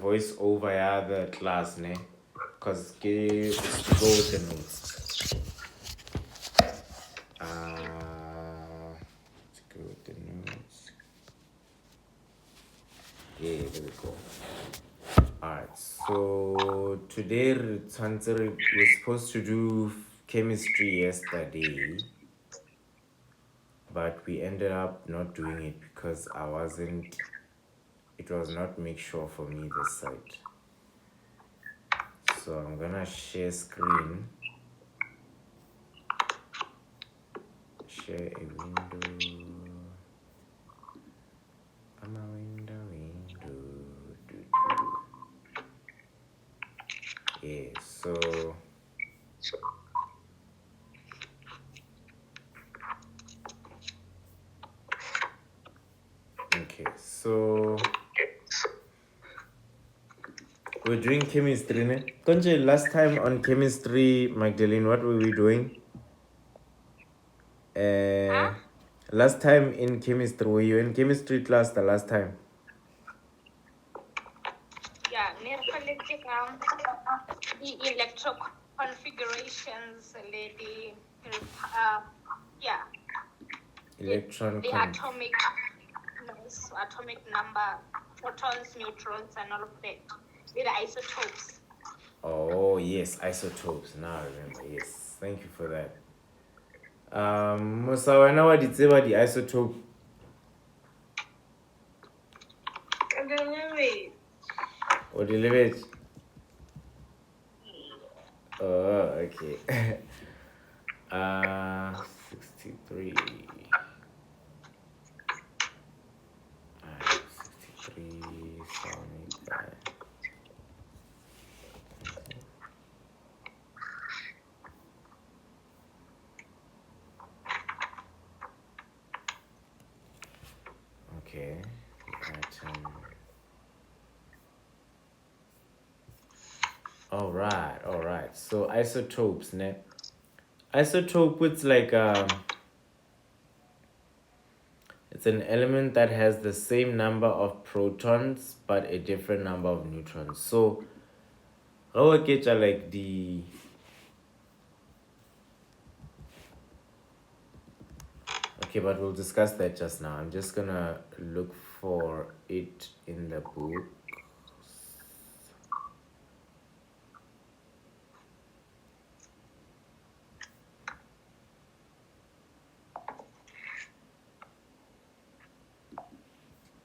voice over the class, ne? Because let's go with the notes. Let's go with the notes. Yeah, there we go. Alright, so today we're supposed to do chemistry yesterday, but we ended up not doing it because it was not make sure for me this side. So I'm gonna share screen, share a window. I'm a window. Yeah, so okay, so we're doing chemistry, ne? Konje, last time on chemistry, Magdalene, what were we doing? Last time in chemistry, were you in chemistry class the last time? Yeah, collecting the electro configurations, lady. Yeah. Electron. The atomic number, protons, neutrons, and all of that. With the isotopes. Oh yes, isotopes. Now I remember. Yes, thank you for that. So I know what it's about the isotope. Or the limit. Oh, okay. 63. 63, 75. Okay, the atom. All right. So isotopes, ne? Isotope, it's like it's an element that has the same number of protons but a different number of neutrons. So how get like the okay, but we'll discuss that just now. I'm just gonna look for it in the book.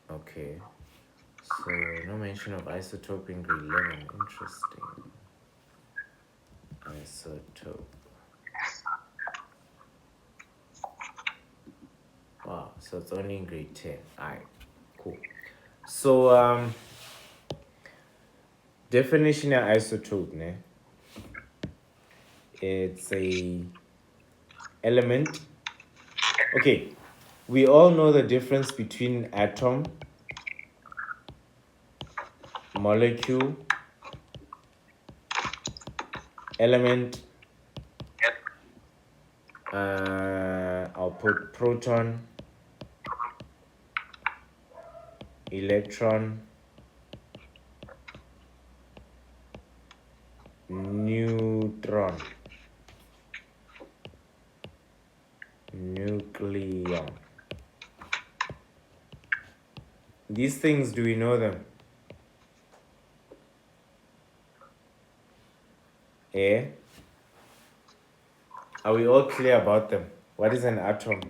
Okay, so no mention of isotope in grade 11. Interesting. Isotope. Wow, so it's only in grade 10. Alright, cool. So definition of isotope, ne? It's a element. Okay, we all know the difference between atom, molecule, element. I'll put proton, electron, neutron, nucleon. These things, do we know them? Eh? Are we all clear about them? What is an atom?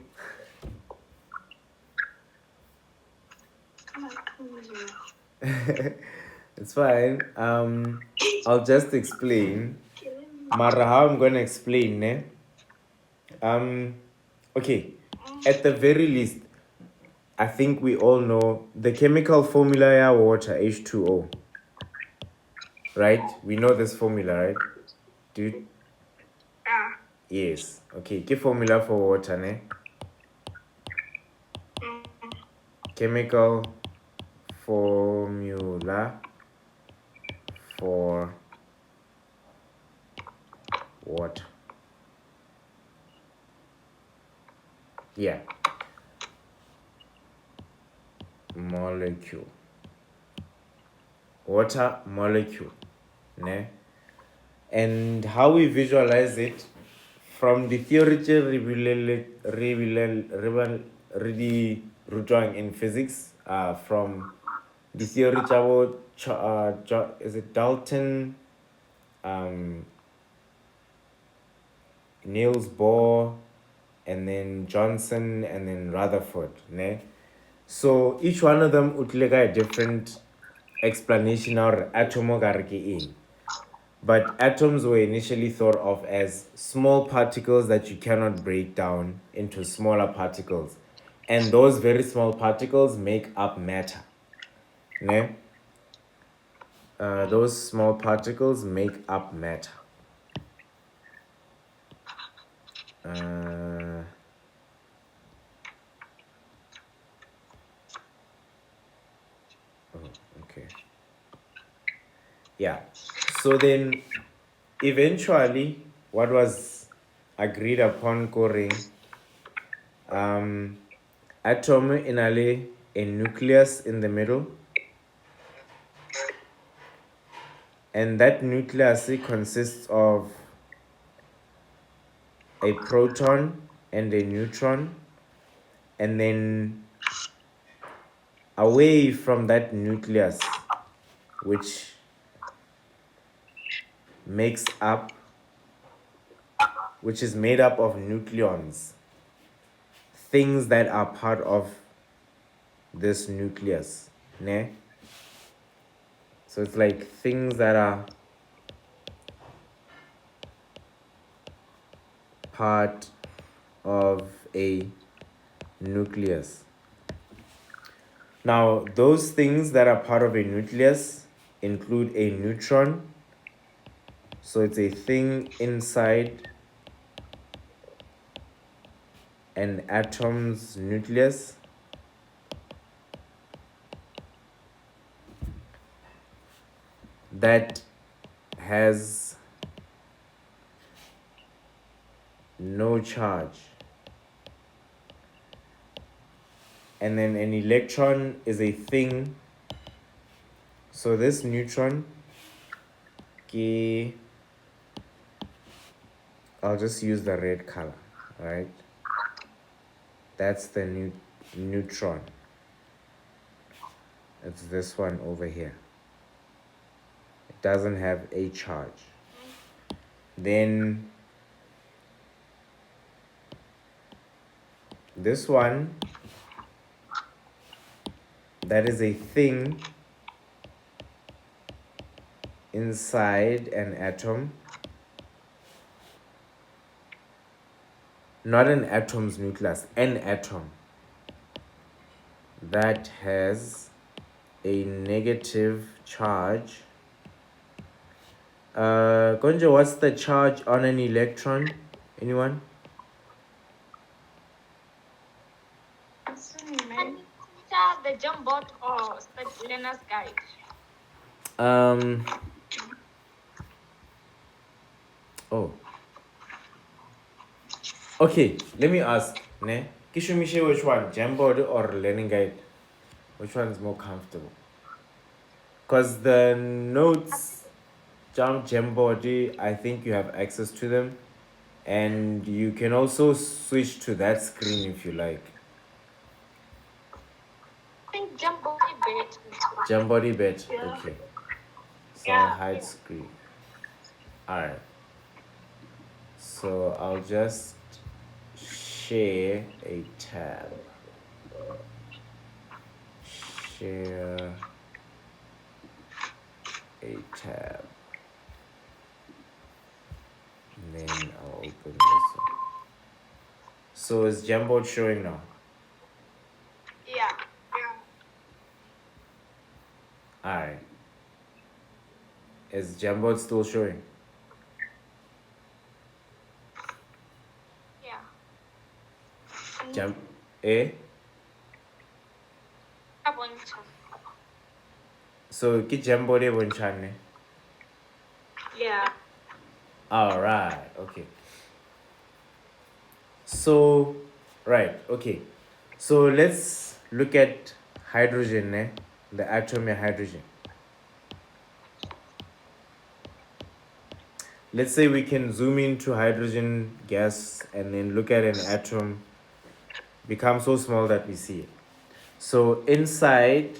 It's fine. I'll just explain. Mara, how I'm gonna explain, ne? Okay. At the very least, I think we all know the chemical formula of water, H2O. Right? We know this formula, right? Dude? Yes. Okay. Key formula for water, ne? Chemical formula for water. Yeah. Molecule. water molecule, ne? And how we visualize it from the theory rutwang in physics, from the theory is it Dalton, Niels Bohr, and then Johnson, and then Rutherford, ne? So each one of them would like a different explanation or atomogarki. But atoms were initially thought of as small particles that you cannot break down into smaller particles. And those very small particles make up matter. Ne? Those small particles make up matter. Okay. Yeah. So then, eventually, what was agreed upon Koring, atom inale a nucleus in the middle, and that nucleus consists of a proton and a neutron, and then away from that nucleus, which is made up of nucleons, things that are part of this nucleus, ne? So it's like things that are part of a nucleus. Now, those things that are part of a nucleus include a neutron. So it's a thing inside an atom's nucleus. That has no charge. And then an electron is a thing. So this neutron, I'll just use the red color, right? That's the neutron. It's this one over here. It doesn't have a charge. Then this one, that is a thing inside an atom. Not an atom's nucleus, an atom that has a negative charge. Gonja, what's the charge on an electron? Anyone? The Jamboard or learner's guide. Oh. Okay, let me ask, ne? Kishumishe, which one? Jamboard or learning guide? Which one is more comfortable? Because the notes, Jamboard, I think you have access to them. And you can also switch to that screen if you like. I think Jamboard bet. Jamboard bet, Yeah. okay. So Yeah. I'll hide screen. Alright. So I'll just share a tab. Share a tab. And then I'll open this one. So is Jamboard showing now? Yeah. Alright. Is Jamboard still showing? Yeah. So ki Jamboard bonchane. Yeah. Alright, okay. So, right, okay. So let's look at hydrogen, the atom of hydrogen. let's say we can zoom into hydrogen gas and then look at an atom become so small that we see it. So inside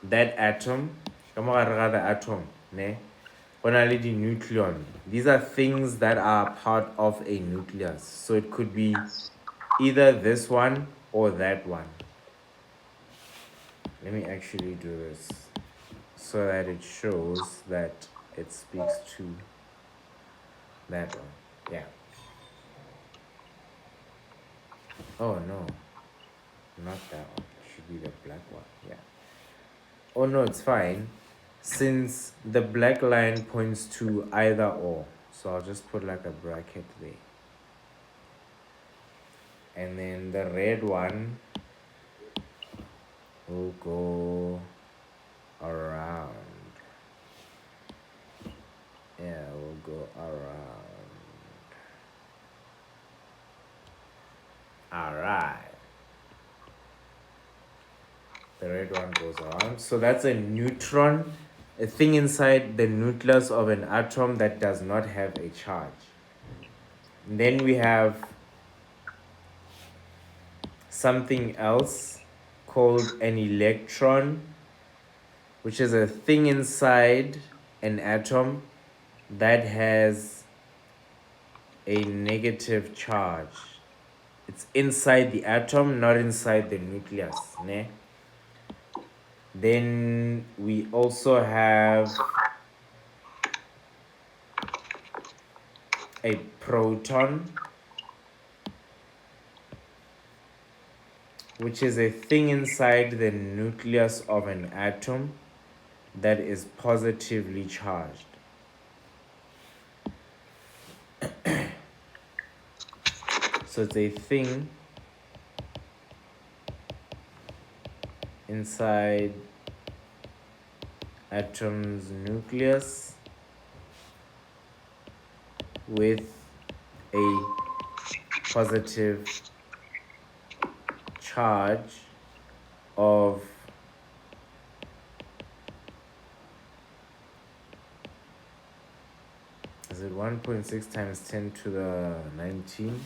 that atom, the atom, ne? The nucleon. These are things that are part of a nucleus. So it could be either this one or that one. Let me actually do this so that it shows that it speaks to that one. Yeah. Oh no, not that one. It should be the black one. Yeah. Oh no, it's fine. Since the black line points to either or. So I'll just put like a bracket there. And then the red one will go around. Yeah, we'll go around. Alright. The red one goes around. So that's a neutron, a thing inside the nucleus of an atom that does not have a charge. And then we have something else called an electron, which is a thing inside an atom that has a negative charge. It's inside the atom, not inside the nucleus. Ne? Then we also have a proton, which is a thing inside the nucleus of an atom that is positively charged. So it's a thing inside atom's nucleus with a positive charge of is it 1.6 times 10 to the 19?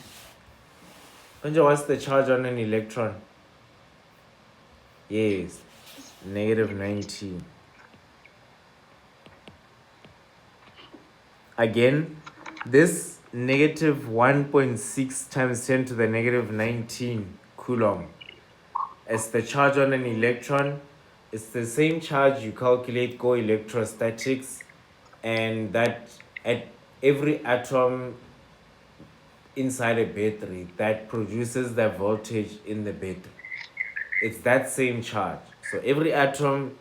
What's the charge on an electron? Yes, negative 19. Again, this negative 1.6 times 10 to the negative 19 coulomb as the charge on an electron. It's the same charge you calculate go electrostatics, and that at every atom inside a battery that produces the voltage in the battery. It's that same charge. So every atom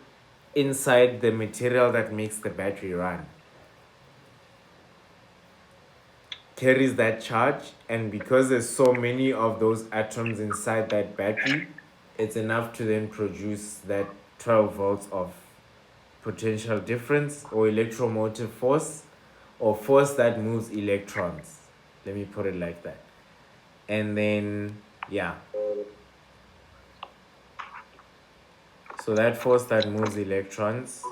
inside the material that makes the battery run carries that charge, and because there's so many of those atoms inside that battery, it's enough to then produce that 12 volts of potential difference or electromotive force, or force that moves electrons. Let me put it like that. And then, yeah. So that force that moves electrons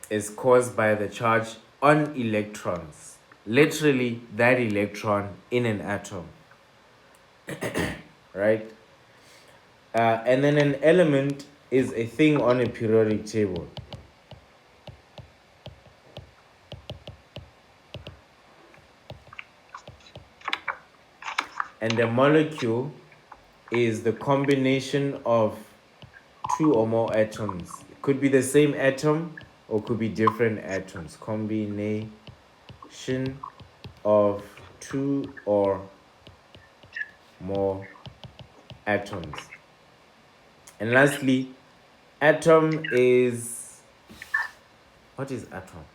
is caused by the charge on electrons. Literally, that electron in an atom. Right? And then an element is a thing on a periodic table. And a molecule is the combination of two or more atoms. It could be the same atom or could be different atoms. Combination of two or more atoms. And lastly, atom is... What is atom?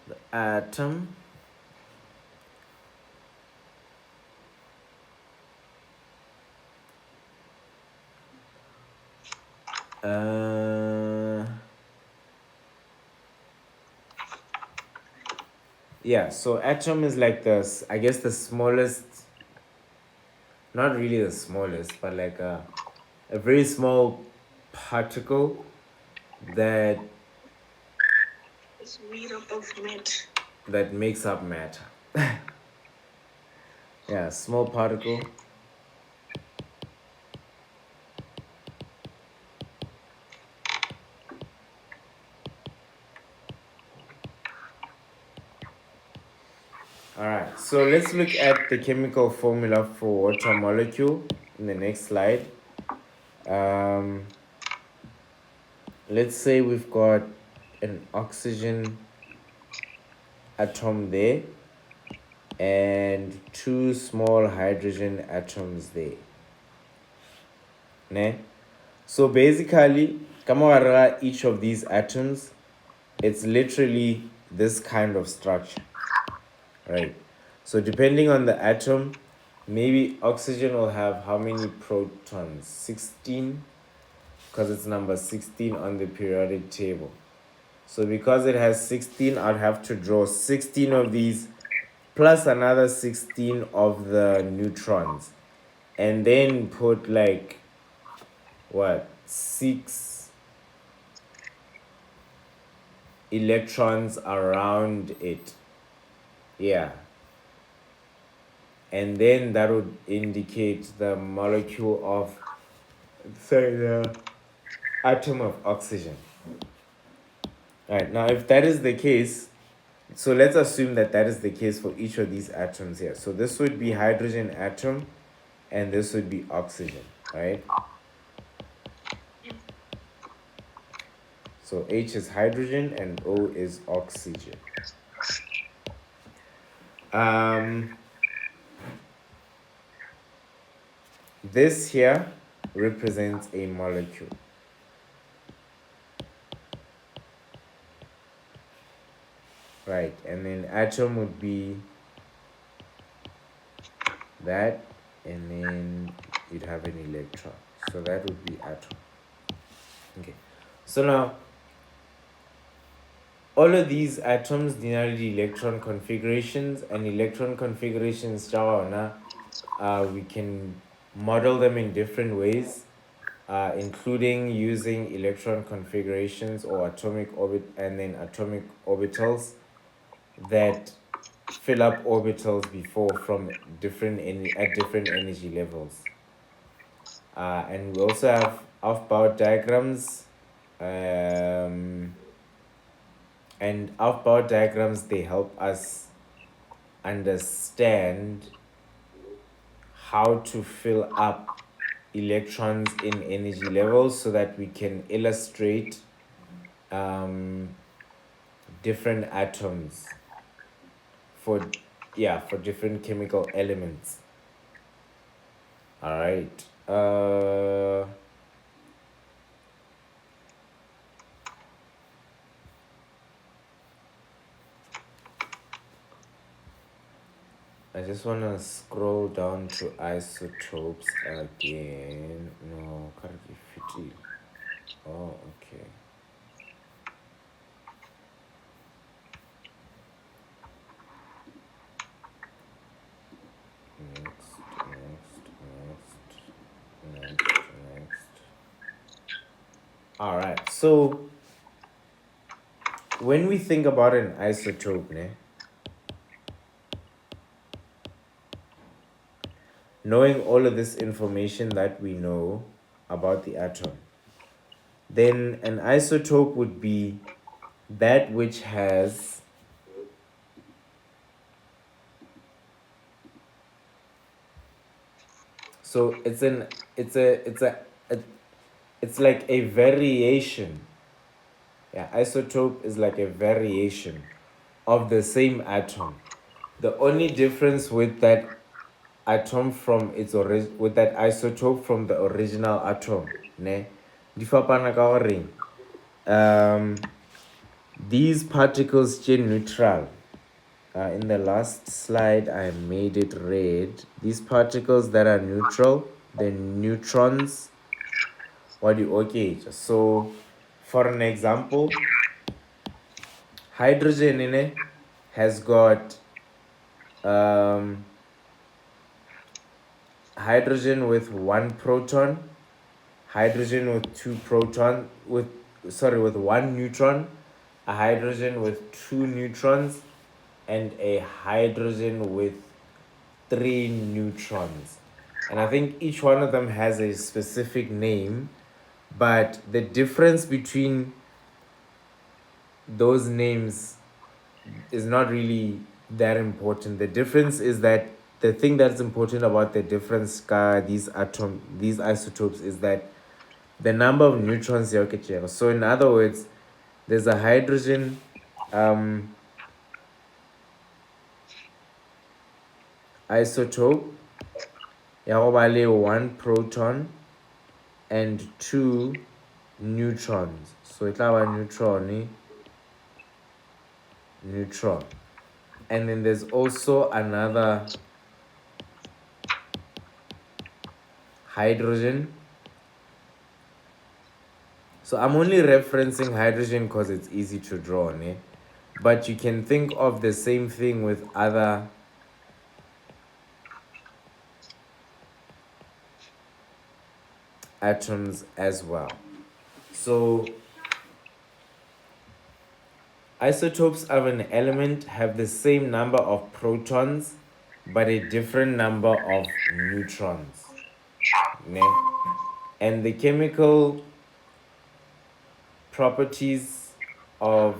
The atom yeah, so atom is like the, I guess, the smallest not really the smallest, but like a very small particle that It's made up of matter. that makes up matter. Yeah, small particle. All right, so let's look at the chemical formula for water molecule in the next slide. Let's say we've got an oxygen atom there and two small hydrogen atoms there. Ne? So basically, kamara each of these atoms, it's literally this kind of structure, right? So depending on the atom, maybe oxygen will have how many protons? 16, because it's number 16 on the periodic table. So because it has 16, I'd have to draw 16 of these plus another 16 of the neutrons. And then put like, what, 6 electrons around it. Yeah. And then that would indicate the molecule of, sorry, the atom of oxygen. All right, now if that is the case, so let's assume that that is the case for each of these atoms here. So this would be hydrogen atom and this would be oxygen, right? So H is hydrogen and O is oxygen. This here represents a molecule. Right, and then atom would be that, and then you'd have an electron. So that would be atom. Okay, so now all of these atoms need electron configurations, and electron configurations, we can model them in different ways, including using electron configurations or atomic orbitals that fill up orbitals before from different energy levels. And we also have Aufbau diagrams. And Aufbau diagrams, they help us understand how to fill up electrons in energy levels so that we can illustrate different atoms for different chemical elements. All right. I just want to scroll down to isotopes again. No, currently 50. Oh, okay. Next. All right. So when we think about an isotope, knowing all of this information that we know about the atom, then an isotope would be that which has it's like a variation. Yeah, isotope is like a variation of the same atom. The only difference with that atom from with that isotope from the original atom, di fapana ka goreng these particles stay neutral. In the last slide, I made it red. These particles that are neutral, the neutrons. Okay, so for an example, hydrogen in it has got hydrogen with 1 proton, hydrogen with 2 proton, with 1 neutron, a hydrogen with 2 neutrons, and a hydrogen with 3 neutrons. And I think each one of them has a specific name, but the difference between those names is not really that important. The difference is that the thing that's important about the difference these isotopes is that the number of neutrons here. So in other words, there's a hydrogen isotope ya go ba le 1 proton and 2 neutrons. So it have a neutron. And then there's also another hydrogen. So I'm only referencing hydrogen because it's easy to draw, ne? But you can think of the same thing with other atoms as well. So isotopes of an element have the same number of protons but a different number of neutrons, ne? And the chemical properties of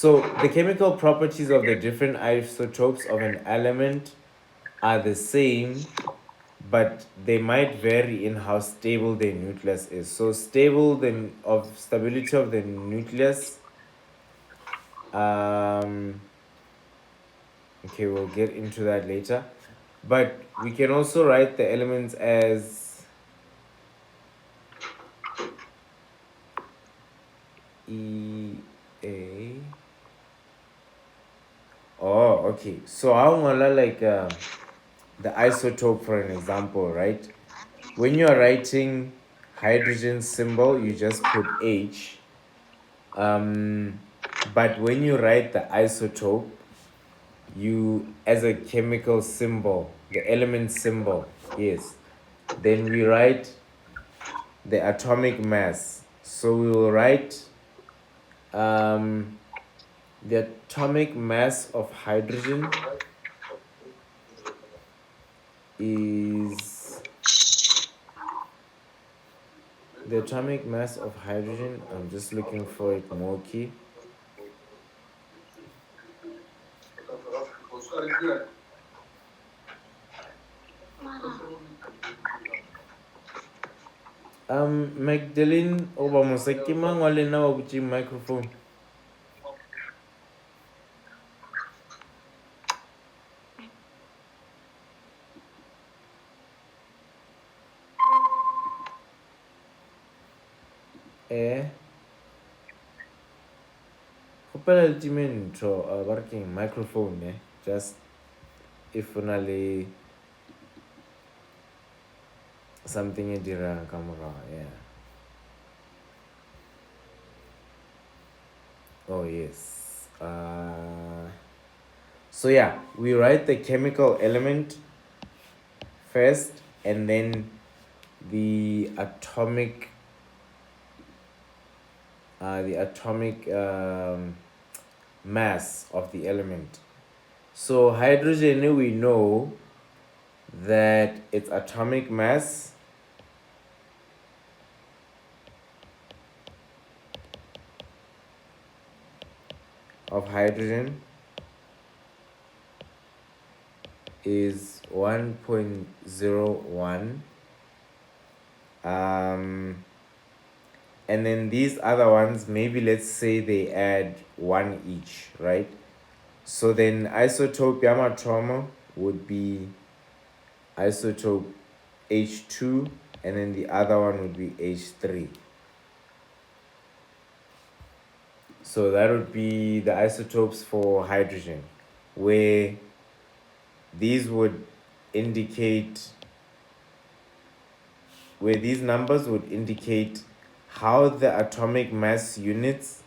the different isotopes of an element are the same, but they might vary in how stable their nucleus is. So stability of the nucleus, okay, we'll get into that later. But we can also write the elements as EA. Oh, okay. So I'm gonna like the isotope for an example, right? When you are writing hydrogen symbol, you just put H. But when you write the isotope, you, as a chemical symbol, the element symbol, yes, then we write the atomic mass. So we will write the atomic mass of hydrogen is I'm just looking for it more key. Magdalene oba mosaki mang wa lena wa butse microphone. Kgopela le time ntho ba re keng microphone, just if ona le something e dirang ka morao, yeah. Oh yes. So yeah, we write the chemical element first and then the atomic mass of the element. So hydrogen, we know that its atomic mass of hydrogen is 1.01. And then these other ones, maybe let's say they add 1 each, right? So then isotope yamatomo would be isotope H2, and then the other one would be H3. So that would be the isotopes for hydrogen, where these would indicate, where these numbers would indicate how the atomic mass units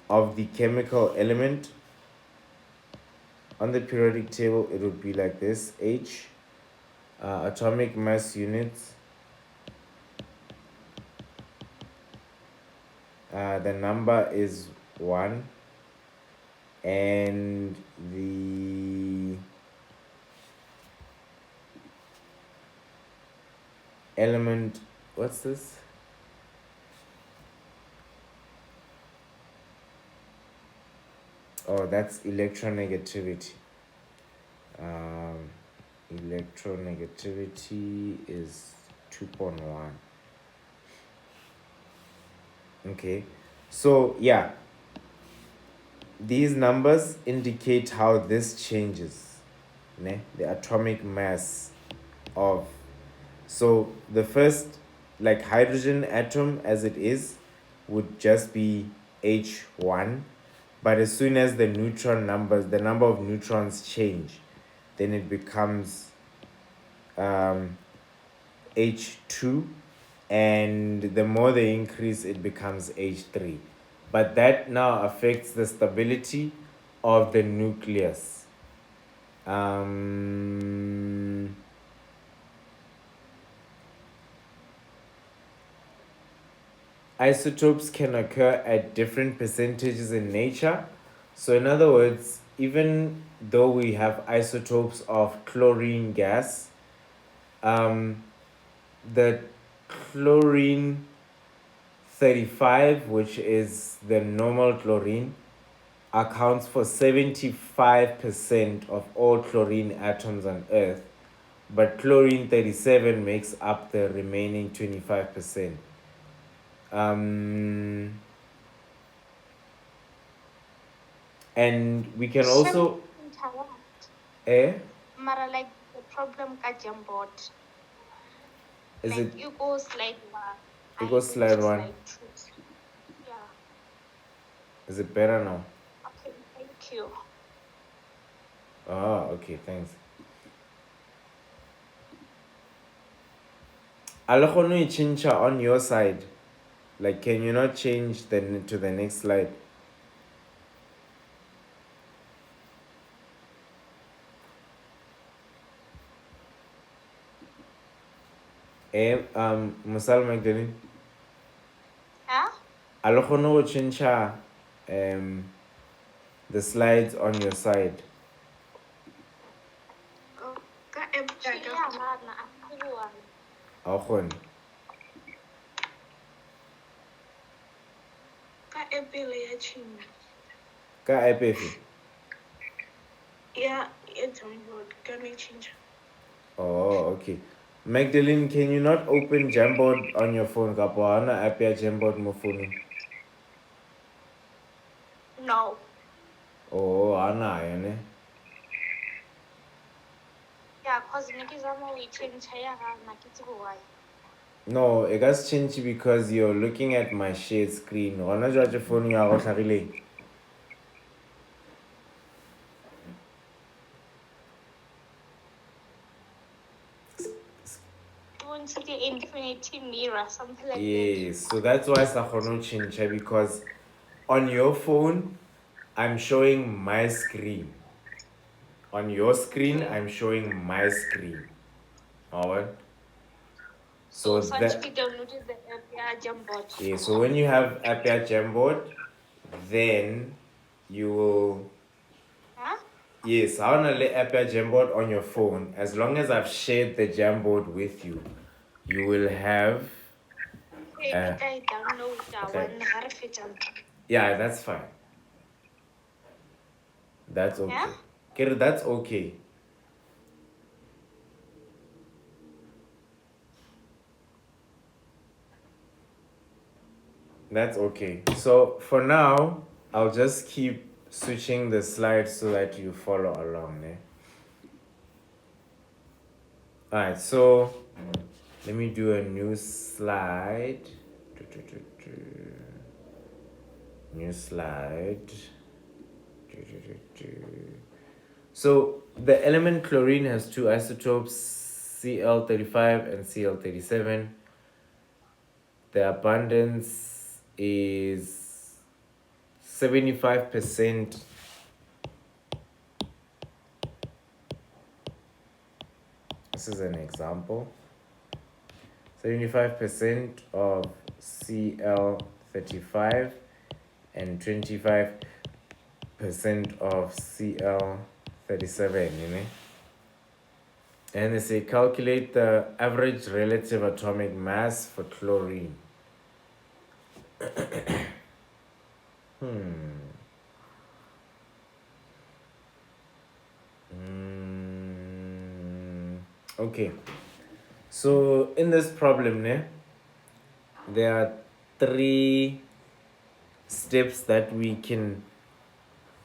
of the chemical element on the periodic table, it would be like this. H, atomic mass units. The number is 1. And the element, what's this? Oh, that's electronegativity. Electronegativity is 2.1. Okay, so yeah, these numbers indicate how this changes, ne? The atomic mass of, so the first, like, hydrogen atom as it is would just be H1, but as soon as the neutron numbers, the number of neutrons change, then it becomes H2, and the more they increase, it becomes H3. But that now affects the stability of the nucleus. Isotopes can occur at different percentages in nature. So in other words, even though we have isotopes of chlorine gas, the chlorine 35, which is the normal chlorine, accounts for 75% of all chlorine atoms on Earth, but chlorine 37 makes up the remaining 25%. And we can also Mara, like the problem ka Jamboard. Is like it? You go slide 1. You go slide 1. Slide 2. Yeah. Is it better now? Okay, thank you. Ah, okay, thanks. Alokonu chincha on your side. Like, can you not change to the next slide? Musal Magdalene. Huh? Alokonu chincha the slides on your side. Akhon. Ka app efe? Yeah, it's on board. Can we change? Oh, okay. Magdalene, can you not open Jamboard on your phone? Kapo hana app ya Jamboard mo phone. No. Oh, hana yone. Yeah, cause nikizama uyitshintsha yana kitsibo why. No, it has changed because you're looking at my shared screen. Gona jwa tse phone ya go tlhagileng. The infinity mirror, something like that. Yes, so that's why sa kgone change, because on your phone I'm showing my screen. On your screen I'm showing my screen. Alright. So that we downloaded the app, yeah, Jamboard. yeah, so when you have Appia Jamboard, then you will. Huh? Yes, I wanna let Appia Jamboard on your phone. As long as I've shared the Jamboard with you, you will have. I download that okay. one. Yeah, that's fine. That's okay. Yeah? Kira, that's okay. That's okay. So for now, I'll just keep switching the slides so that you follow along. Alright, so let me do a new slide. New slide. So the element chlorine has two isotopes, Cl35 and Cl37. The abundance is 75% This is an example. 75% of Cl35 and 25% of Cl37, you know. And they say calculate the average relative atomic mass for chlorine. Okay. So in this problem, there are 3 steps that we can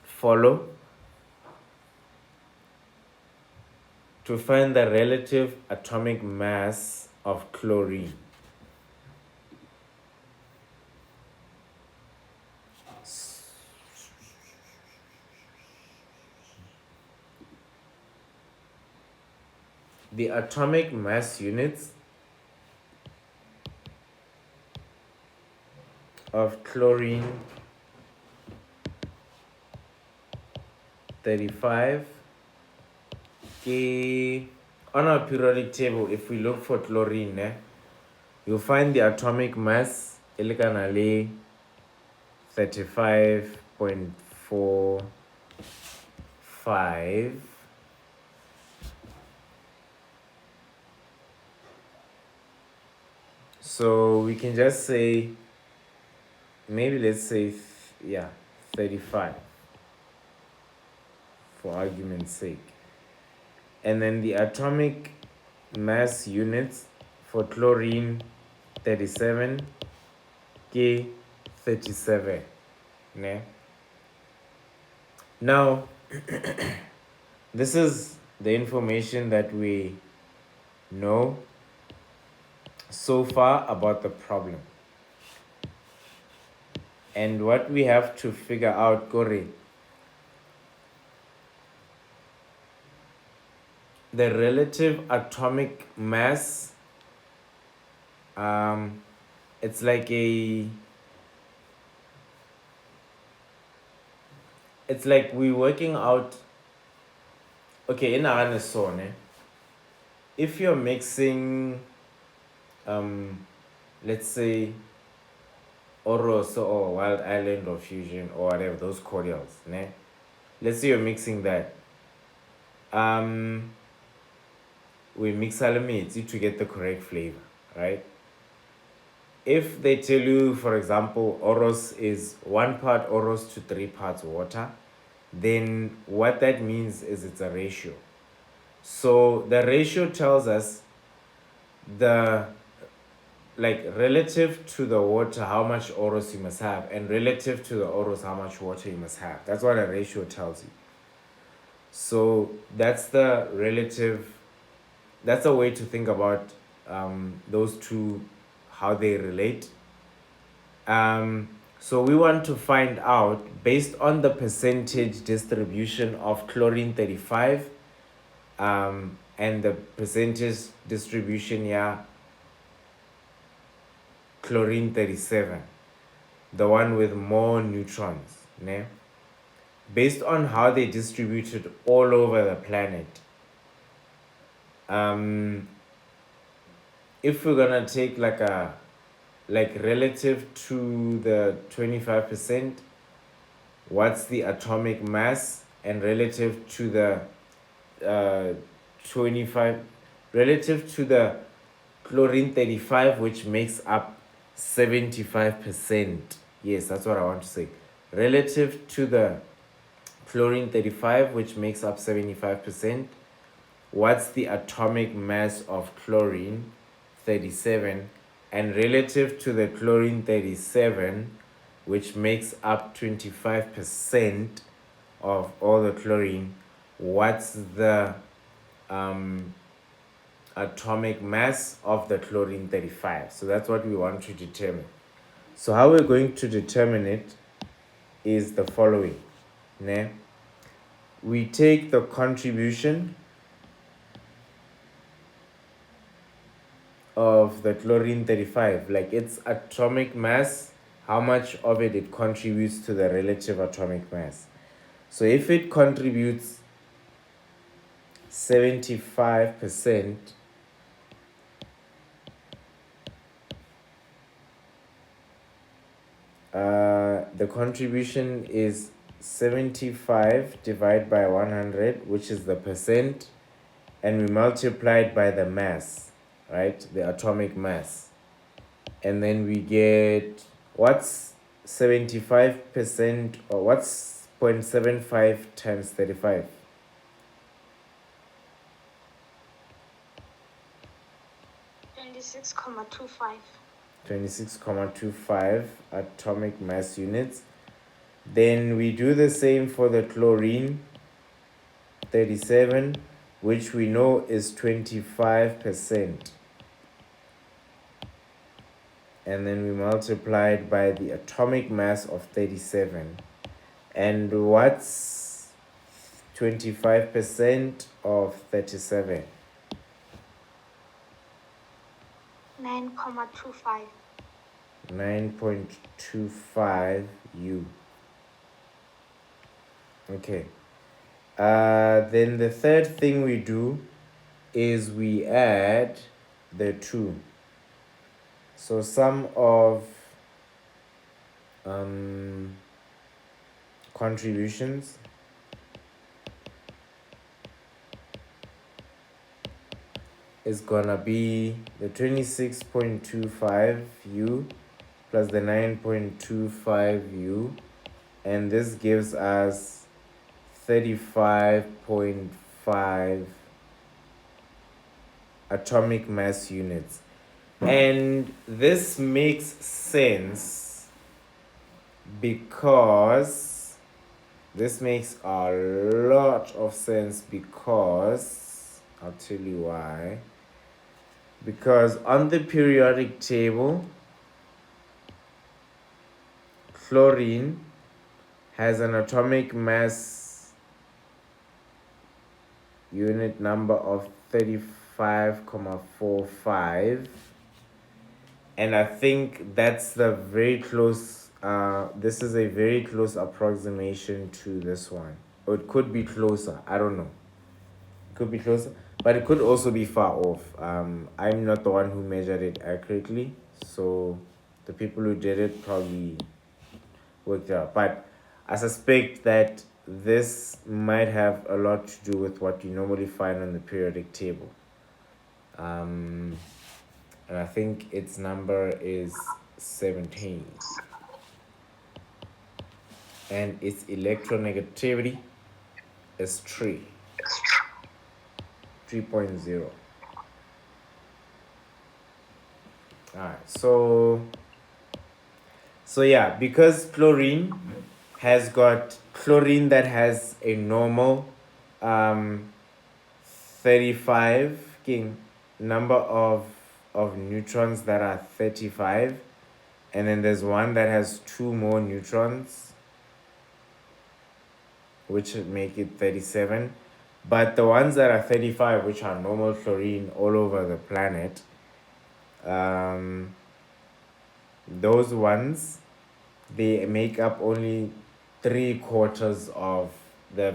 follow to find the relative atomic mass of chlorine. The atomic mass units of chlorine 35 on our periodic table. If we look for chlorine, you'll find the atomic mass elekanale 35.45. So we can just say, maybe let's say 35 for argument's sake. And then the atomic mass units for chlorine 37 K 37. Ne? Now this is the information that we know so far about the problem. And what we have to figure out, Kore, the relative atomic mass, it's like we're working out. Okay, in our if you're mixing let's say Oros or Wild Island or Fusion or whatever, those cordials, let's say you're mixing that. We mix elements to get the correct flavor, right? If they tell you, for example, Oros is 1 part Oros to 3 parts water, then what that means is it's a ratio. So the ratio tells us the relative to the water how much Oros you must have, and relative to the Oros how much water you must have. That's what a ratio tells you. So that's the relative, that's a way to think about those two, how they relate. So we want to find out, based on the percentage distribution of chlorine 35 and the percentage distribution chlorine 37, the one with more neutrons, based on how they distributed all over the planet. If we're gonna take relative to the 25%, what's the atomic mass, and relative to the 25, relative to the chlorine 35, which makes up 75%. Yes, that's what I want to say. Relative to the chlorine 35, which makes up 75%, what's the atomic mass of chlorine 37? And relative to the chlorine 37, which makes up 25% of all the chlorine, what's the atomic mass of the chlorine 35? So that's what we want to determine. So how we're going to determine it is the following. We take the contribution of the chlorine 35, like its atomic mass, how much of it contributes to the relative atomic mass. So if it contributes 75%, the contribution is 75 divided by 100, which is the percent, and we multiply it by the mass, right? The atomic mass. And then we get, what's 75%, or what's 0.75 times 35? 26.25. 26.25 atomic mass units. Then we do the same for the chlorine, 37, which we know is 25%. And then we multiply it by the atomic mass of 37. And what's 25% of 37? 9.25. 9.25 U. Okay. Then the third thing we do is we add the 2. So sum of contributions is gonna be the 26.25 U plus the 9.25 U, and this gives us 35.5 atomic mass units. And this makes sense because this makes a lot of sense, because I'll tell you why. Because on the periodic table, chlorine has an atomic mass unit number of 35.45, and I think that's the very close, this is a very close approximation to this one. Or it could be closer, I don't know. It could be closer, but it could also be far off. I'm not the one who measured it accurately, so the people who did it probably worked it out. But I suspect that this might have a lot to do with what you normally find on the periodic table. And I think its number is 17. And its electronegativity is 3.0. Alright, so yeah, because chlorine has got chlorine that has a normal 35 number of neutrons that are 35, and then there's one that has 2 more neutrons, which would make it 37. But the ones that are 35, which are normal chlorine all over the planet, those ones, they make up only 3/4 of the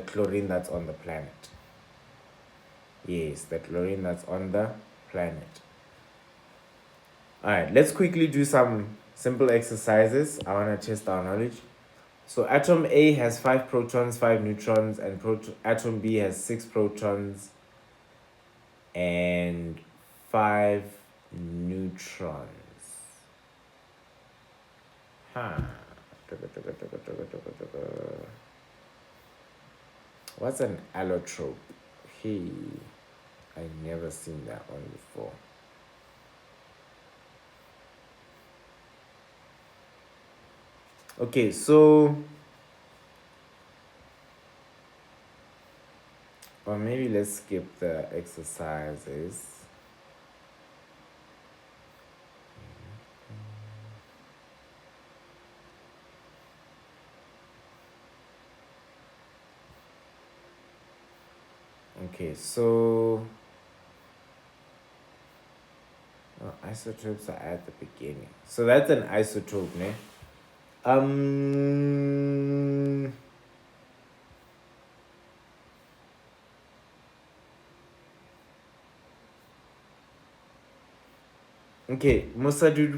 chlorine that's on the planet. Yes, the chlorine that's on the planet. Alright, let's quickly do some simple exercises. I want to test our knowledge. So atom A has 5 protons, 5 neutrons, and atom B has 6 protons and 5 neutrons. What's an allotrope? Hey, I never seen that one before. Okay, so or maybe let's skip the exercises. Okay, so isotopes are at the beginning. So that's an isotope, ne? Okay, Musa, did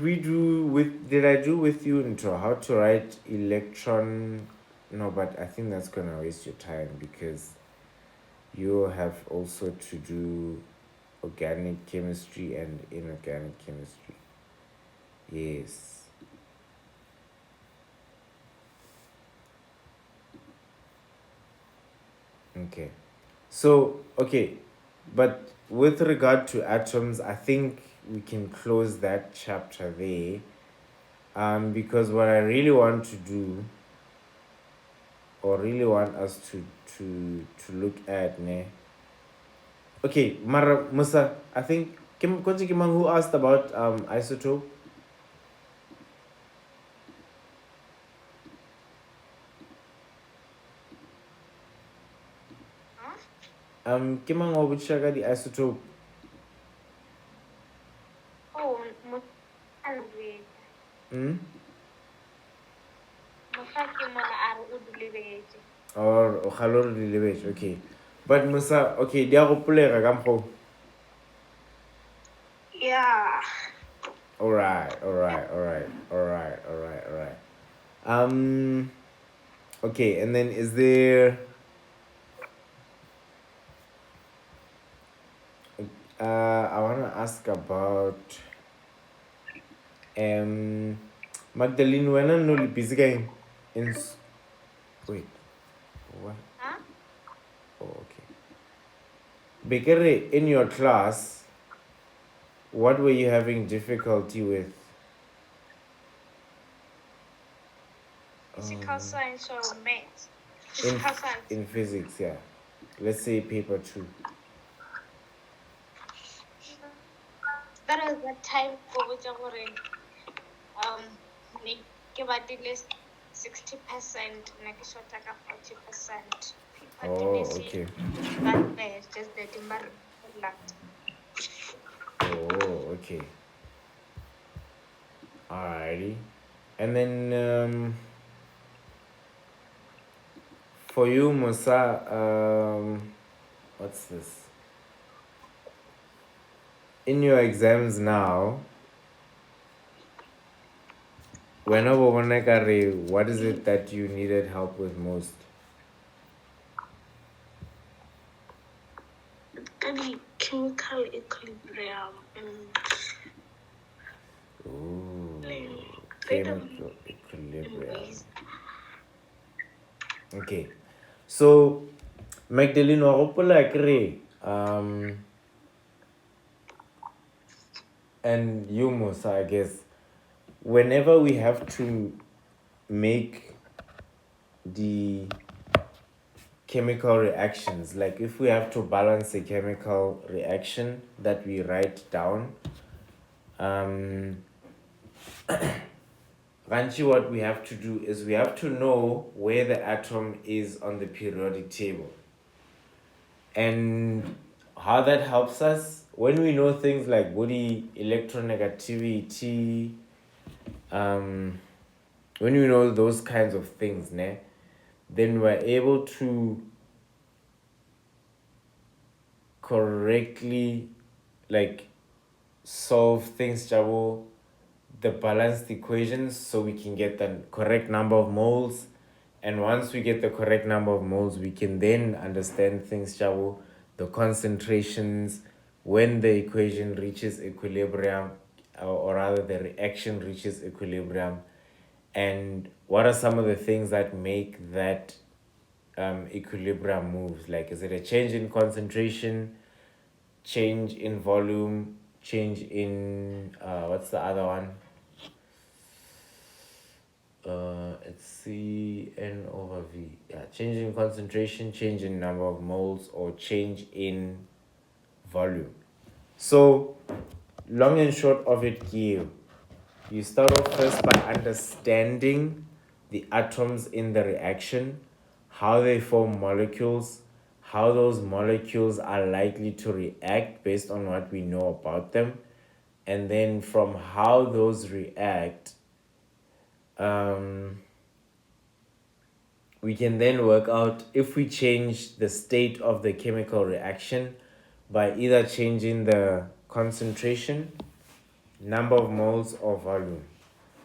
I do with you intro how to write electron? No, but I think that's gonna waste your time because you have also to do organic chemistry and inorganic chemistry. Yes. Okay. So, okay, but with regard to atoms, I think we can close that chapter there. Because what I really want to do, or really want us to look at, ne. Okay, Mara Musa, I think Konji Kimang who asked about isotope. Kimang Wabuchaga the isotope. Oh, Hmm? Mosaki mona are udulibete. Or Halor Lilibet, okay. But Musa, okay, they are popular Gampo. Yeah. Alright. Okay, and then is there I wanna ask about Magdalene when I know busy game in wait, what? Huh? Oh, okay. Bekere, in your class, what were you having difficulty with? Physical science or math? In Physical science. in physics, yeah. Let's say paper 2. That was the time for which ke batile 60%, ne ke shota ka 40%. Oh, okay. But there's just the timber left. Oh, okay. Alrighty. And then for you, Musa, what's this? In your exams now, whenever what is it that you needed help with most? The chemical equilibrium and Ooh, kind of chemical equilibrium. ways. Okay, so Magdalene, and you, Musa, I guess, whenever we have to make the chemical reactions, like if we have to balance a chemical reaction that we write down, Ranchi, what we have to do is we have to know where the atom is on the periodic table. And how that helps us, when we know things like body electronegativity, when we know those kinds of things, ne, then we're able to correctly like solve things, Jabo, the balanced equations, so we can get the correct number of moles. And once we get the correct number of moles, we can then understand things, Jabo, the concentrations, when the equation reaches equilibrium, or rather the reaction reaches equilibrium, and what are some of the things that make that equilibrium moves. Like, is it a change in concentration, change in volume, change in what's the other one? It's C N over V. Yeah, change in concentration, change in number of moles, or change in volume. So, long and short of it, you start off first by understanding the atoms in the reaction, how they form molecules, how those molecules are likely to react based on what we know about them, and then from how those react, we can then work out if we change the state of the chemical reaction by either changing the concentration number of moles or volume.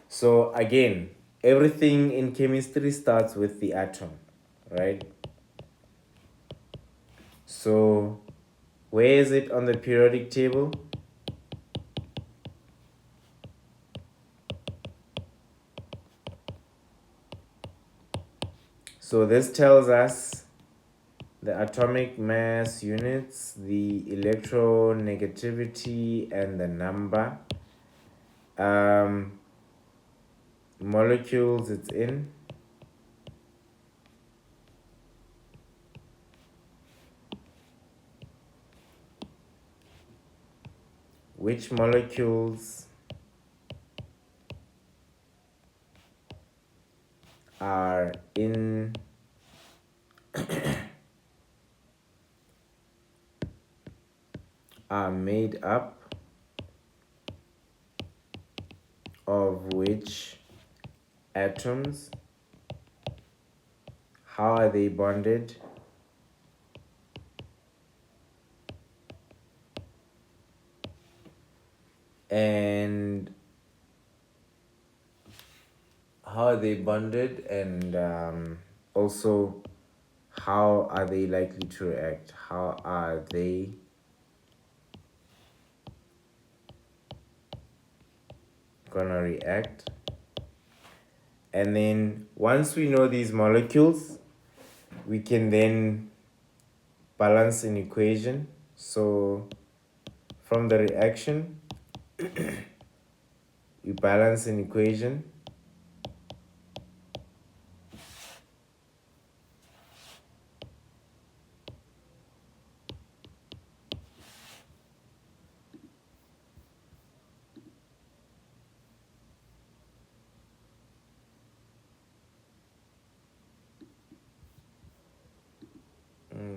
So again, everything in chemistry starts with the atom, right? So where is it on the periodic table? So this tells us the atomic mass units, the electronegativity, and the number. Molecules it's in. Which molecules are in are made up of which atoms? How are they bonded? And how are they bonded? And also, how are they likely to react? How are they gonna react? And then once we know these molecules, we can then balance an equation. So from the reaction, we balance an equation.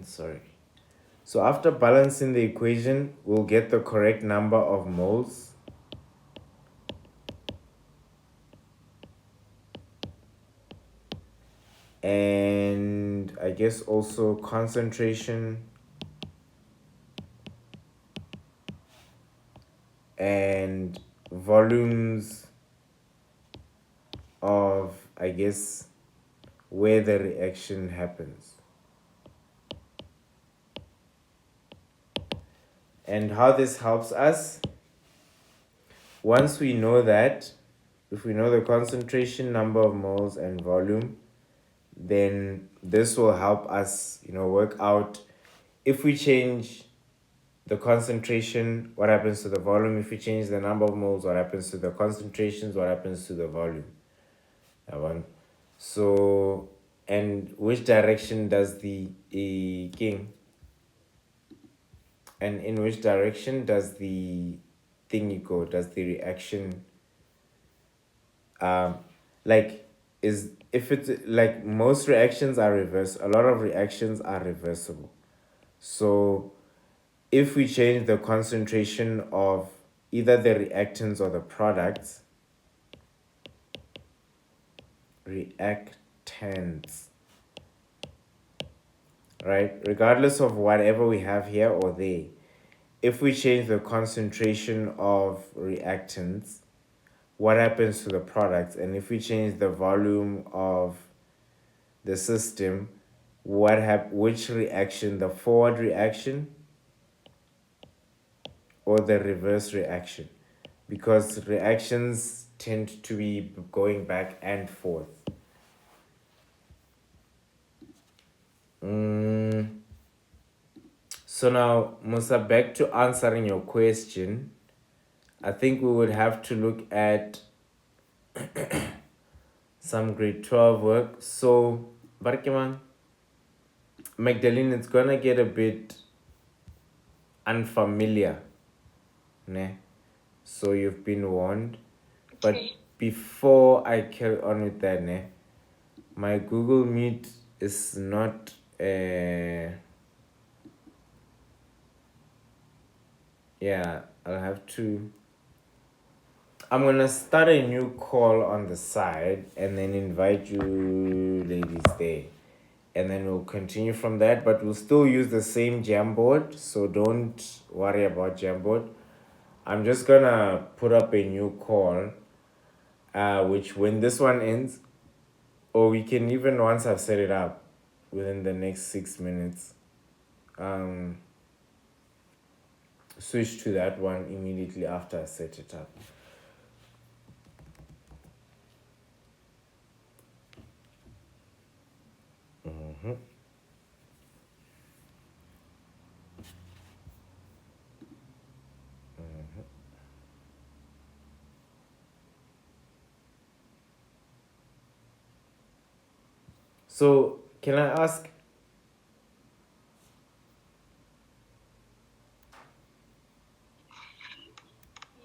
Sorry. So after balancing the equation, we'll get the correct number of moles. And I guess also concentration and volumes of, I guess, where the reaction happens. And how this helps us, once we know that, if we know the concentration, number of moles, and volume, then this will help us, work out if we change the concentration, what happens to the volume? If we change the number of moles, what happens to the concentrations? What happens to the volume? That one. So, and which direction does the king? And in which direction does the thingy go? Does the reaction like is if it's like most reactions are a lot of reactions are reversible. So if we change the concentration of either the reactants or the products, right? Regardless of whatever we have here or there, if we change the concentration of reactants, what happens to the products? And if we change the volume of the system, which reaction, the forward reaction or the reverse reaction? Because reactions tend to be going back and forth. So now, Musa, back to answering your question, I think we would have to look at some grade 12 work. So, Barkiman, Magdalene, it's gonna get a bit unfamiliar, ne? So you've been warned. But before I carry on with that, ne, my Google Meet is not yeah, I'll have to. I'm gonna start a new call on the side and then invite you ladies there. And then we'll continue from that, but we'll still use the same Jamboard, so don't worry about Jamboard. I'm just gonna put up a new call, which when this one ends, or we can even once I've set it up within the next 6 minutes, switch to that one immediately after I set it up. So can I ask?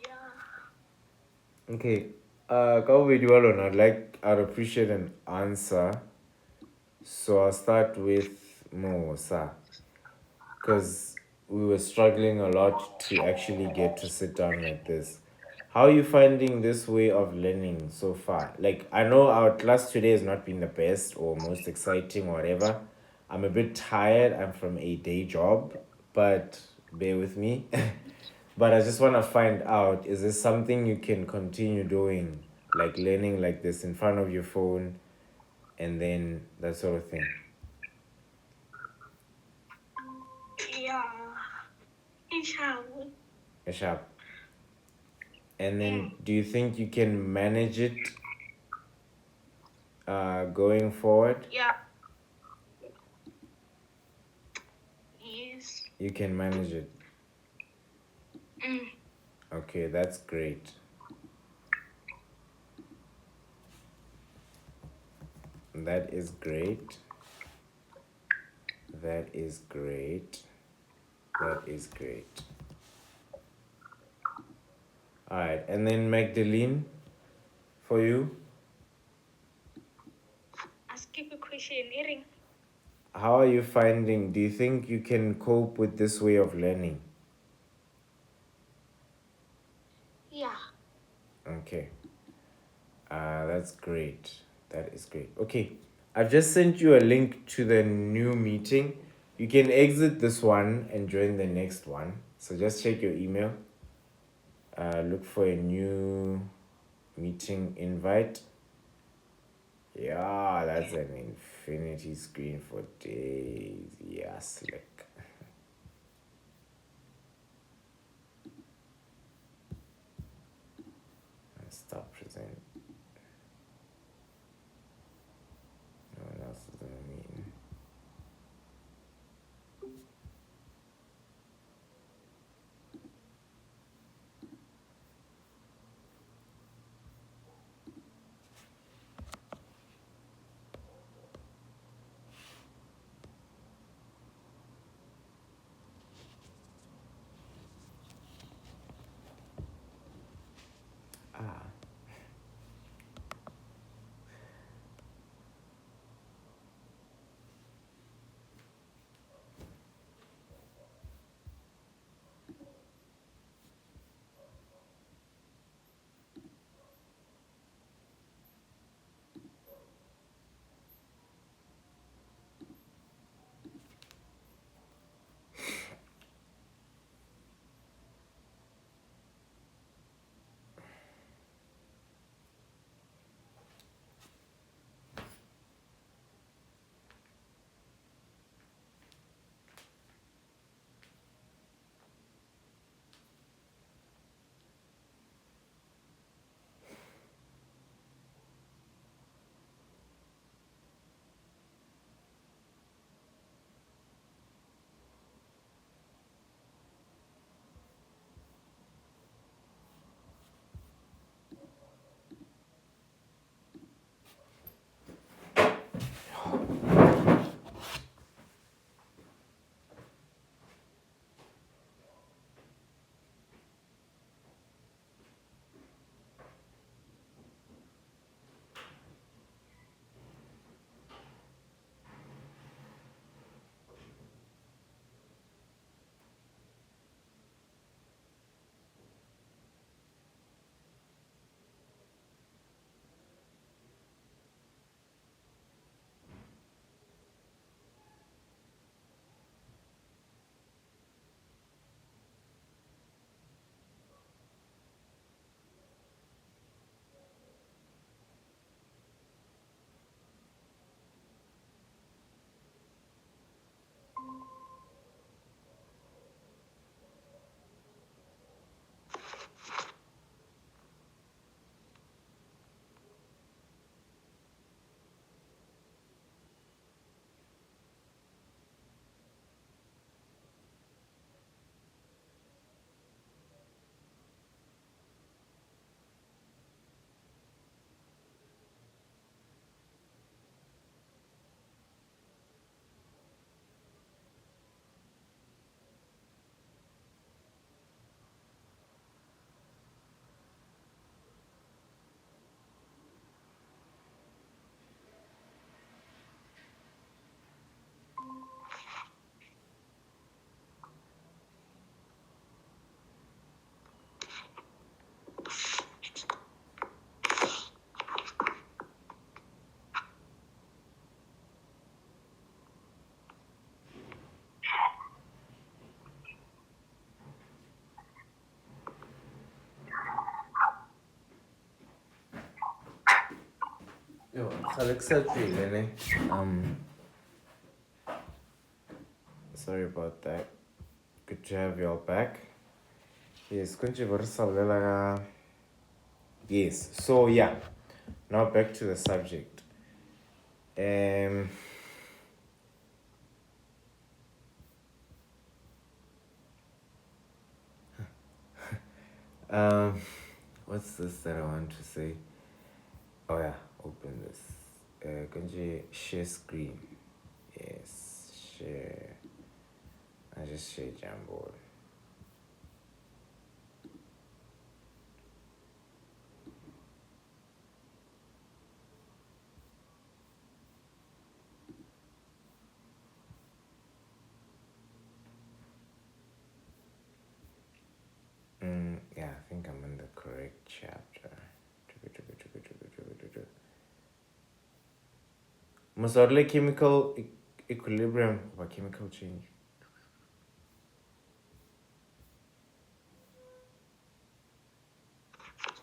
Yeah. Okay, I'd appreciate an answer. So I'll start with Mosa, because we were struggling a lot to actually get to sit down like this. How are you finding this way of learning so far? Like, I know our class today has not been the best or most exciting or whatever. I'm a bit tired. I'm from a day job, but bear with me. But I just want to find out, is this something you can continue doing, like learning like this in front of your phone and then that sort of thing? Yeah. Inshallah. Sharp. And then do you think you can manage it going forward? Yeah. Yes. You can manage it. Okay, that's great. That is great. That is great. That is great. All right, and then Magdalene, for you, Ask a question, Erin. how are you finding? Do you think you can cope with this way of learning? Yeah. Okay. That's great. That is great. Okay. I've just sent you a link to the new meeting. You can exit this one and join the next one. So just check your email. Look for a new meeting invite. Yeah, that's an infinity screen for days. Yeah, slick. Stop present. No one else is in the meeting. Ah. Yo, Alexa, sorry about that. Good to have you all back. Yes, yes. So yeah, now back to the subject. Um, what's this that I want to say? Oh yeah, open this. Kunji share screen. Yes, share. I just share Jamboard. Yeah, I think I'm in the correct chapter. Musarle chemical equilibrium or chemical change.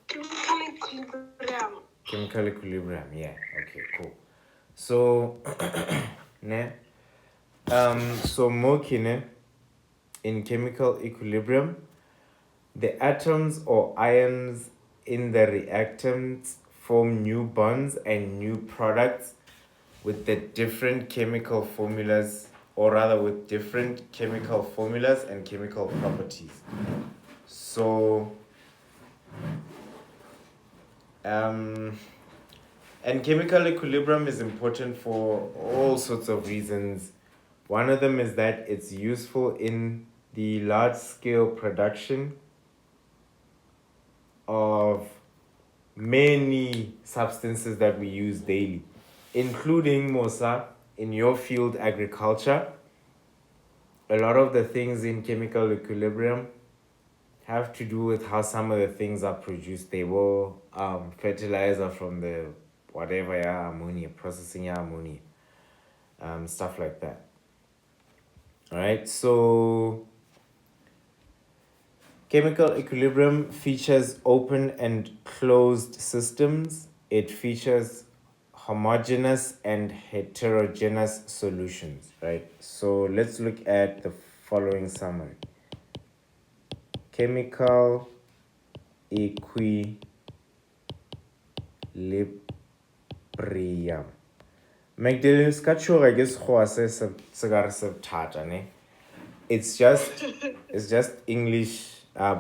Chemical equilibrium. Chemical equilibrium, yeah. Okay, cool. So, ne, so Mokine, in chemical equilibrium, the atoms or ions in the reactants form new bonds and new products with the different chemical formulas, or rather with different chemical formulas and chemical properties. So, and chemical equilibrium is important for all sorts of reasons. One of them is that it's useful in the large scale production of many substances that we use daily, including Mosa in your field, agriculture. A lot of the things in chemical equilibrium have to do with how some of the things are produced. They will fertilizer from the whatever ammonia, processing ammonia, stuff like that. All right, so chemical equilibrium features open and closed systems. It features homogeneous and heterogeneous solutions, right? So let's look at the following summary. Chemical equilibrium. Magdalene ska tshoga ke sekgowa se ka re se thata ne. It's just English.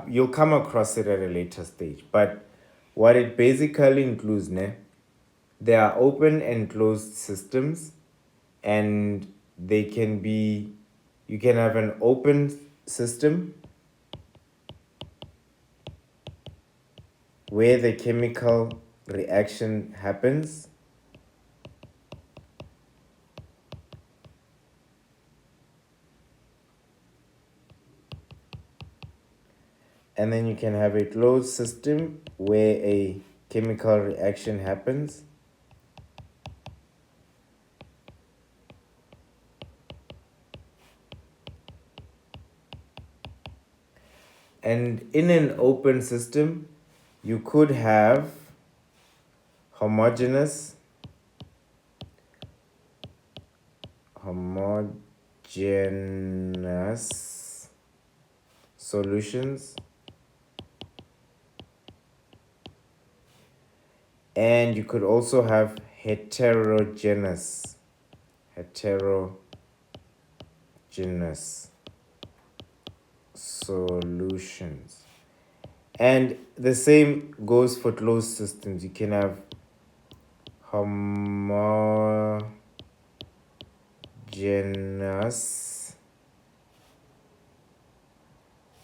You'll come across it at a later stage. But what it basically includes, there are open and closed systems, and they can be, you can have an open system where the chemical reaction happens. And then you can have a closed system where a chemical reaction happens. And in an open system, you could have homogeneous solutions, and you could also have heterogeneous solutions. And the same goes for closed systems. You can have homogeneous.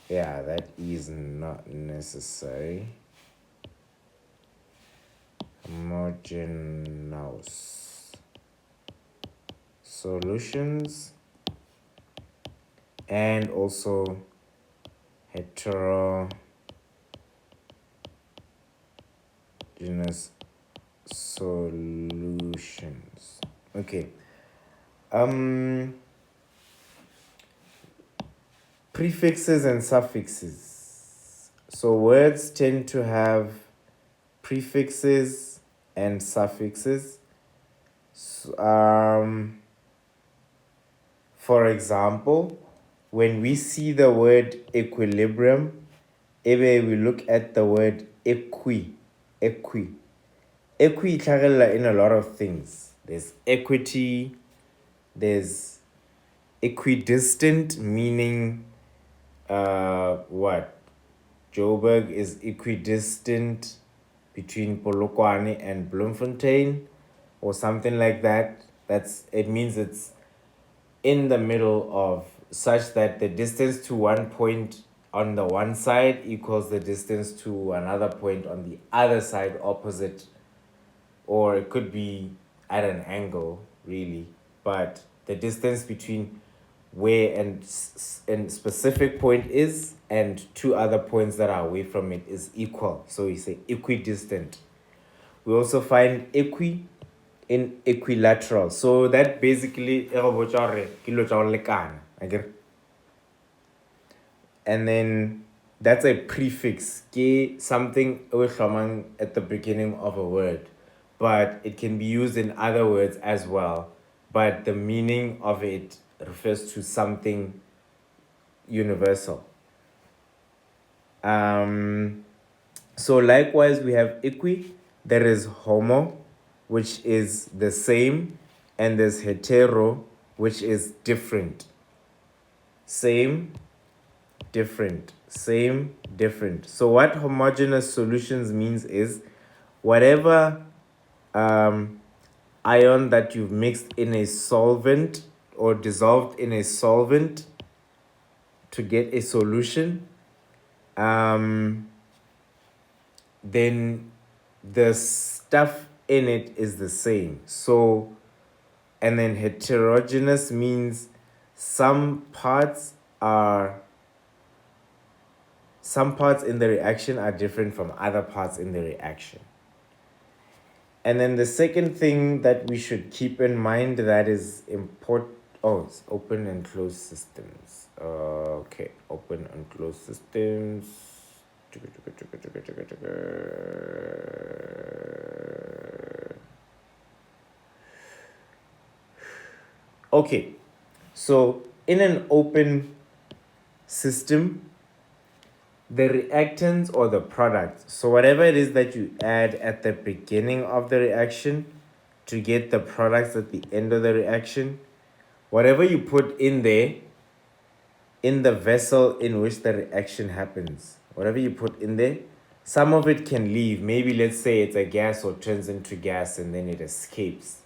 Yeah, that is not necessary. Homogeneous solutions, and also heterogeneous solutions. Okay. Prefixes and suffixes. So words tend to have prefixes and suffixes. For example, when we see the word equilibrium, ebe we look at the word equi. Equi tlhagella in a lot of things. There's equity, there's equidistant, meaning what? Joburg is equidistant between Polokwane and Bloemfontein or something like that. It means it's in the middle of such that the distance to one point on the one side equals the distance to another point on the other side opposite, or it could be at an angle really, but the distance between where and specific point is and two other points that are away from it is equal, so we say equidistant. We also find equi in equilateral, so that basically and then that's a prefix ke something at the beginning of a word, but it can be used in other words as well, but the meaning of it refers to something universal. So likewise we have equi, there is homo, which is the same, and there's hetero, which is different. Same, different, same, different. So what homogeneous solutions means is whatever ion that you've mixed in a solvent or dissolved in a solvent to get a solution, then the stuff in it is the same. So, and then heterogeneous means some parts in the reaction are different from other parts in the reaction. And then the second thing that we should keep in mind that is important, it's open and closed systems. Okay, open and closed systems. Okay, so in an open system, the reactants or the product, so whatever it is that you add at the beginning of the reaction to get the products at the end of the reaction, whatever you put in there, in the vessel in which the reaction happens, whatever you put in there, some of it can leave. Maybe let's say it's a gas or turns into gas and then it escapes.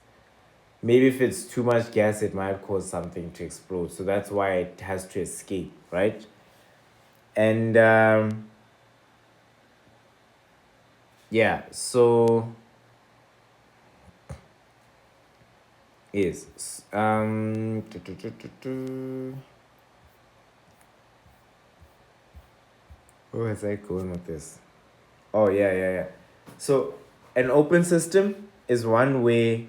Maybe if it's too much gas, it might cause something to explode. So that's why it has to escape, right? And yeah, so yes. Where was I going with this? Oh yeah. So an open system is one way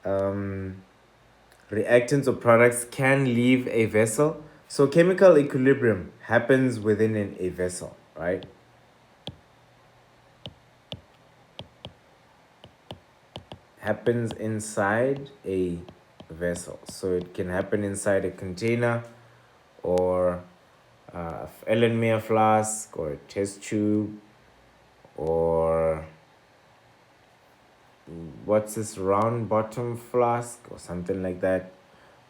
reactants or products can leave a vessel. So chemical equilibrium happens within a vessel, right? Happens inside a vessel. So it can happen inside a container or a Ellenmeyer flask or a test tube or what's this round bottom flask or something like that.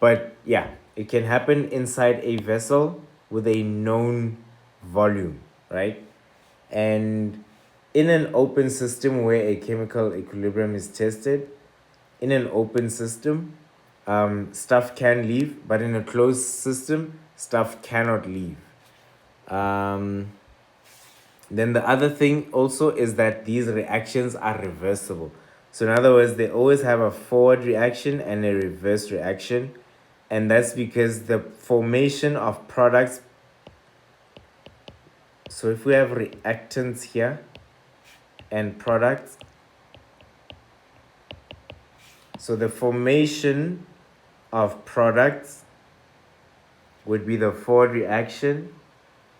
But yeah, it can happen inside a vessel with a known volume, right? And in an open system where a chemical equilibrium is tested, in an open system, stuff can leave, but in a closed system, stuff cannot leave. Then the other thing also is that these reactions are reversible. So in other words, they always have a forward reaction and a reverse reaction. And that's because the formation of products. So if we have reactants here and products, so the formation of products would be the forward reaction,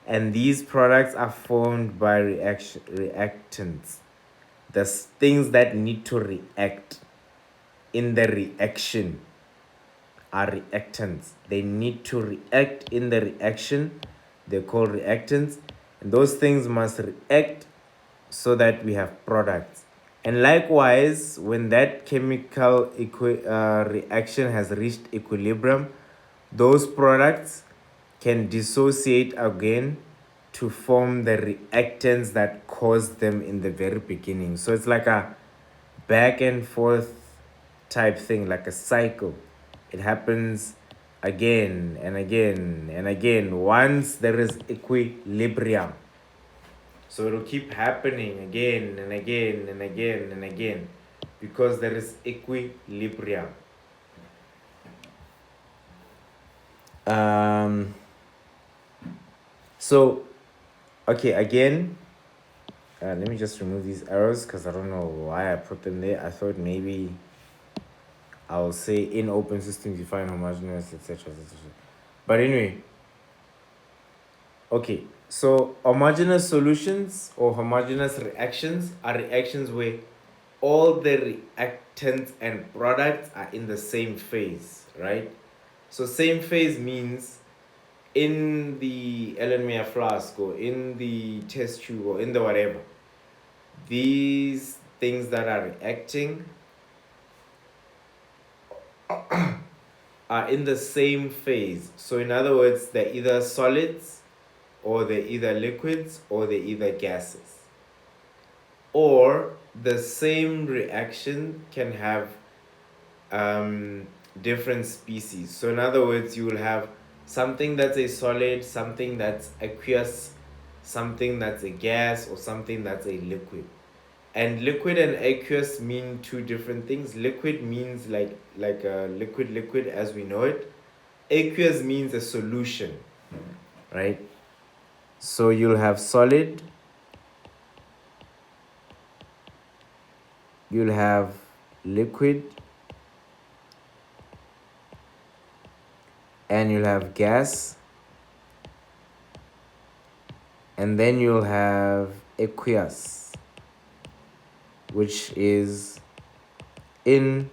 and these products are formed by reactants. the things that need to react in the reaction are reactants. They need to react in the reaction. They're called reactants. And those things must react so that we have products. And likewise, when that chemical reaction has reached equilibrium, those products can dissociate again to form the reactants that caused them in the very beginning. So it's like a back and forth type thing, like a cycle. It happens again and again and again once there is equilibrium. So it'll keep happening again and again and again and again because there is equilibrium. So, okay, again, let me just remove these arrows because I don't know why I put them there. I thought maybe I'll say in open systems you find homogeneous, etc. But anyway, okay, so homogeneous solutions or homogeneous reactions are reactions where all the reactants and products are in the same phase, right? So same phase means in the Erlenmeyer flask or in the test tube or in the whatever, these things that are reacting are in the same phase. So in other words, they're either solids or they're either liquids or they're either gases. Or the same reaction can have different species. So in other words, you will have something that's a solid, something that's aqueous, something that's a gas, or something that's a liquid. And liquid and aqueous mean two different things. Liquid means like a liquid as we know it. Aqueous means a solution, right? So you'll have solid, you'll have liquid, and you'll have gas, and then you'll have aqueous, which is in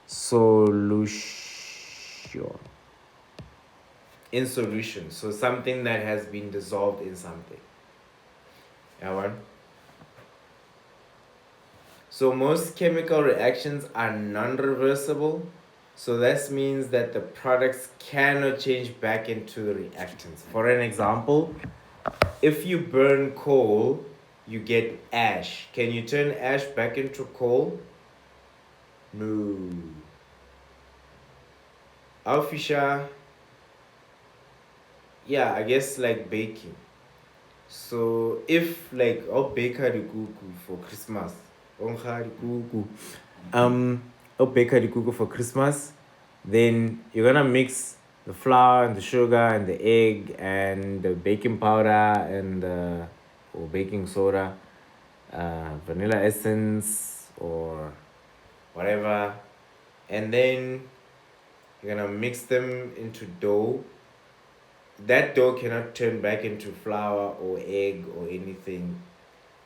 solution. In solution, so something that has been dissolved in something. So most chemical reactions are non-reversible. So this means that the products cannot change back into reactants. For an example, if you burn coal, you get ash. Can you turn ash back into coal? No. Fisher, yeah, I guess like baking. So if like baker the kuku for Christmas, baker the kuku for Christmas, then you're gonna mix the flour and the sugar and the egg and the baking powder and or baking soda, vanilla essence or whatever, and then you're gonna mix them into dough. That dough cannot turn back into flour or egg or anything,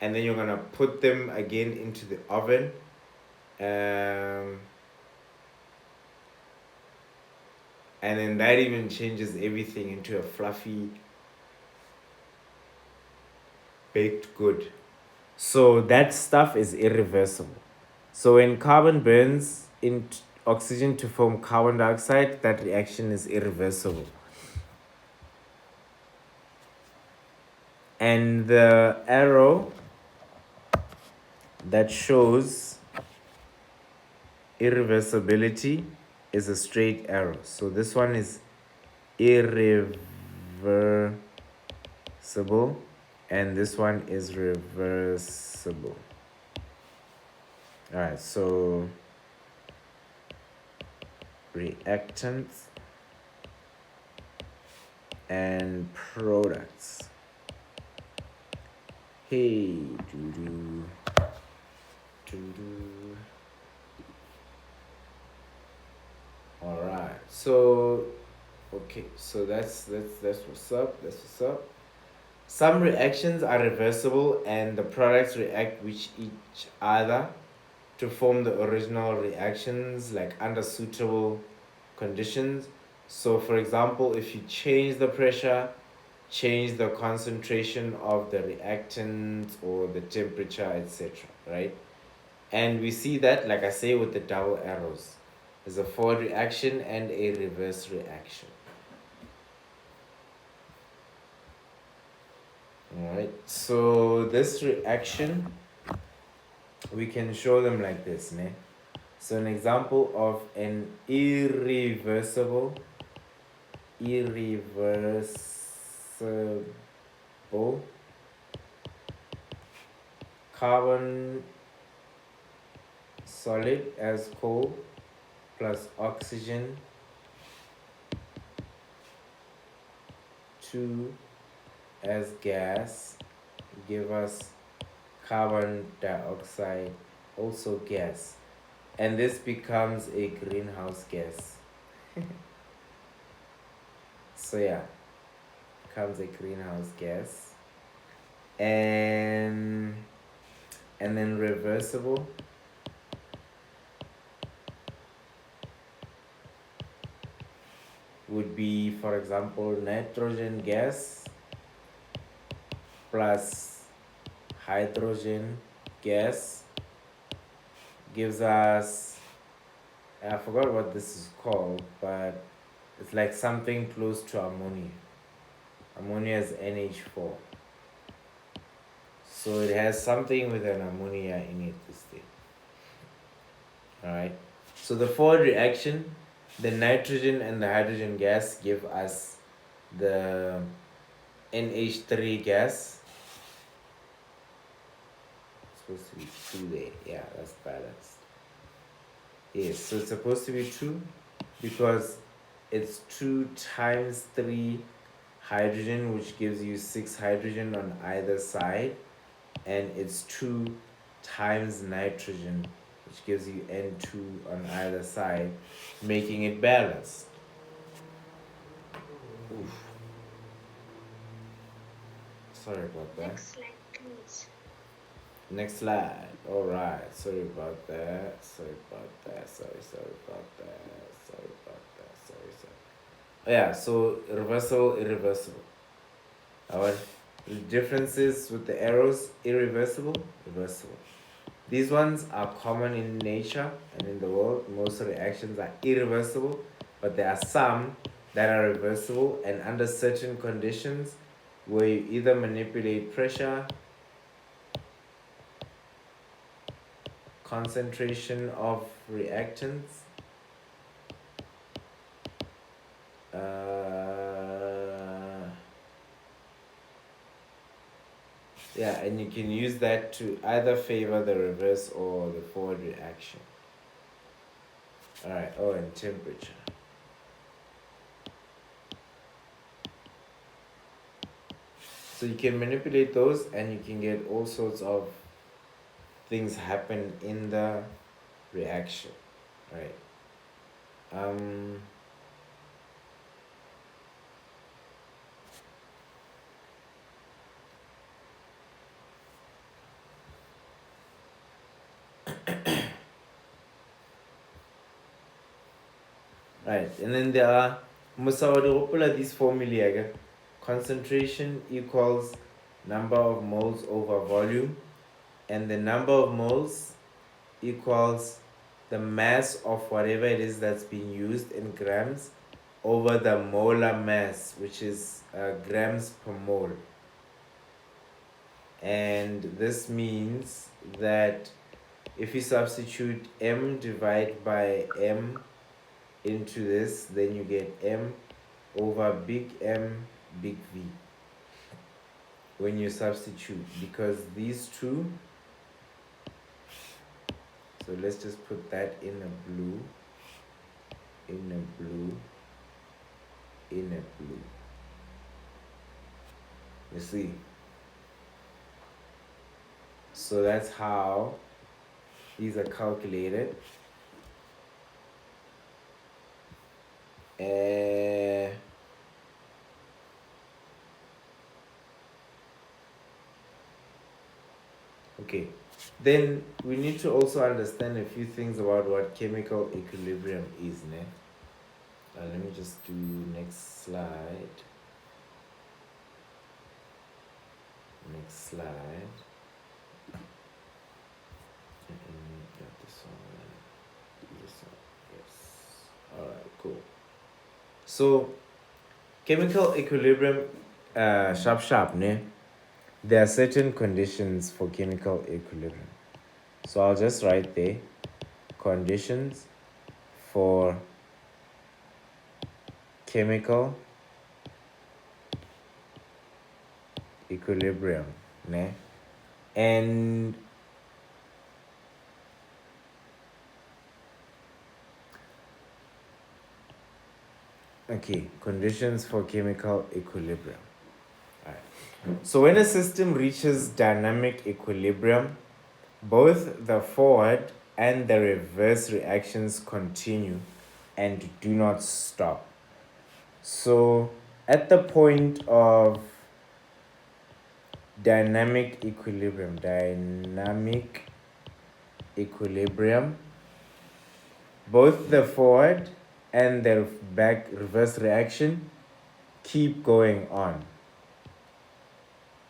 and then you're gonna put them again into the oven. And then that even changes everything into a fluffy baked good. So that stuff is irreversible. So when carbon burns in oxygen to form carbon dioxide, that reaction is irreversible. And the arrow that shows irreversibility is a straight arrow. So this one is irreversible and this one is reversible. All right, so reactants and products. Hey, doo-doo. Doo-doo. All right, so okay, so that's what's up. That's what's up. Some reactions are reversible and the products react with each other to form the original reactions, like under suitable conditions. So for example, if you change the pressure, change the concentration of the reactant or the temperature, etc., right? And we see that, like I say, with the double arrows. There's a forward reaction and a reverse reaction. Alright, so this reaction, we can show them like this, ne? So an example of an irreversible carbon solid as coal plus oxygen 2 as gas give us carbon dioxide, also gas, and this becomes a greenhouse gas. So yeah, becomes a greenhouse gas. And then reversible would be, for example, nitrogen gas plus hydrogen gas gives us, I forgot what this is called, but it's like something close to ammonia. Ammonia is NH4. So it has something with an ammonia in it, this thing. Alright. So the forward reaction, the nitrogen and the hydrogen gas give us the NH3 gas. It's supposed to be 2 there. Yeah, that's balanced. Yes, so it's supposed to be 2 because it's 2 times 3 hydrogen, which gives you 6 hydrogen on either side, and it's 2 times nitrogen, which gives you N2 on either side, making it balanced. Oof. Sorry about that. Next slide, please. Next slide. All right. Sorry about that. Sorry about that. Sorry about that. Sorry about that. Sorry. Oh, yeah. So reversible, irreversible. Our differences with the arrows: irreversible, reversible. These ones are common in nature and in the world. Most reactions are irreversible, but there are some that are reversible, and under certain conditions where you either manipulate pressure, concentration of reactants, yeah, and you can use that to either favor the reverse or the forward reaction. All right. Oh, and temperature. So you can manipulate those and you can get all sorts of things happen in the reaction, right? Right, and then there are these formulae. Concentration equals number of moles over volume, and the number of moles equals the mass of whatever it is that's being used in grams over the molar mass, which is grams per mole. And this means that if you substitute m divided by m into this, then you get m over big M, big V when you substitute, because these two, so let's just put that in a blue, in a blue, in a blue. You see? So that's how these are calculated. Okay. Then we need to also understand a few things about what chemical equilibrium is, ne? Let me just do next slide. Next slide. Yeah, this one. This one. Yes. Alright, cool. So chemical equilibrium, sharp, ne? There are certain conditions for chemical equilibrium. So I'll just write there conditions for chemical equilibrium, ne? And okay, conditions for chemical equilibrium. All right. So when a system reaches dynamic equilibrium, both the forward and the reverse reactions continue and do not stop. So at the point of dynamic equilibrium, both the forward and the back reverse reaction keep going on.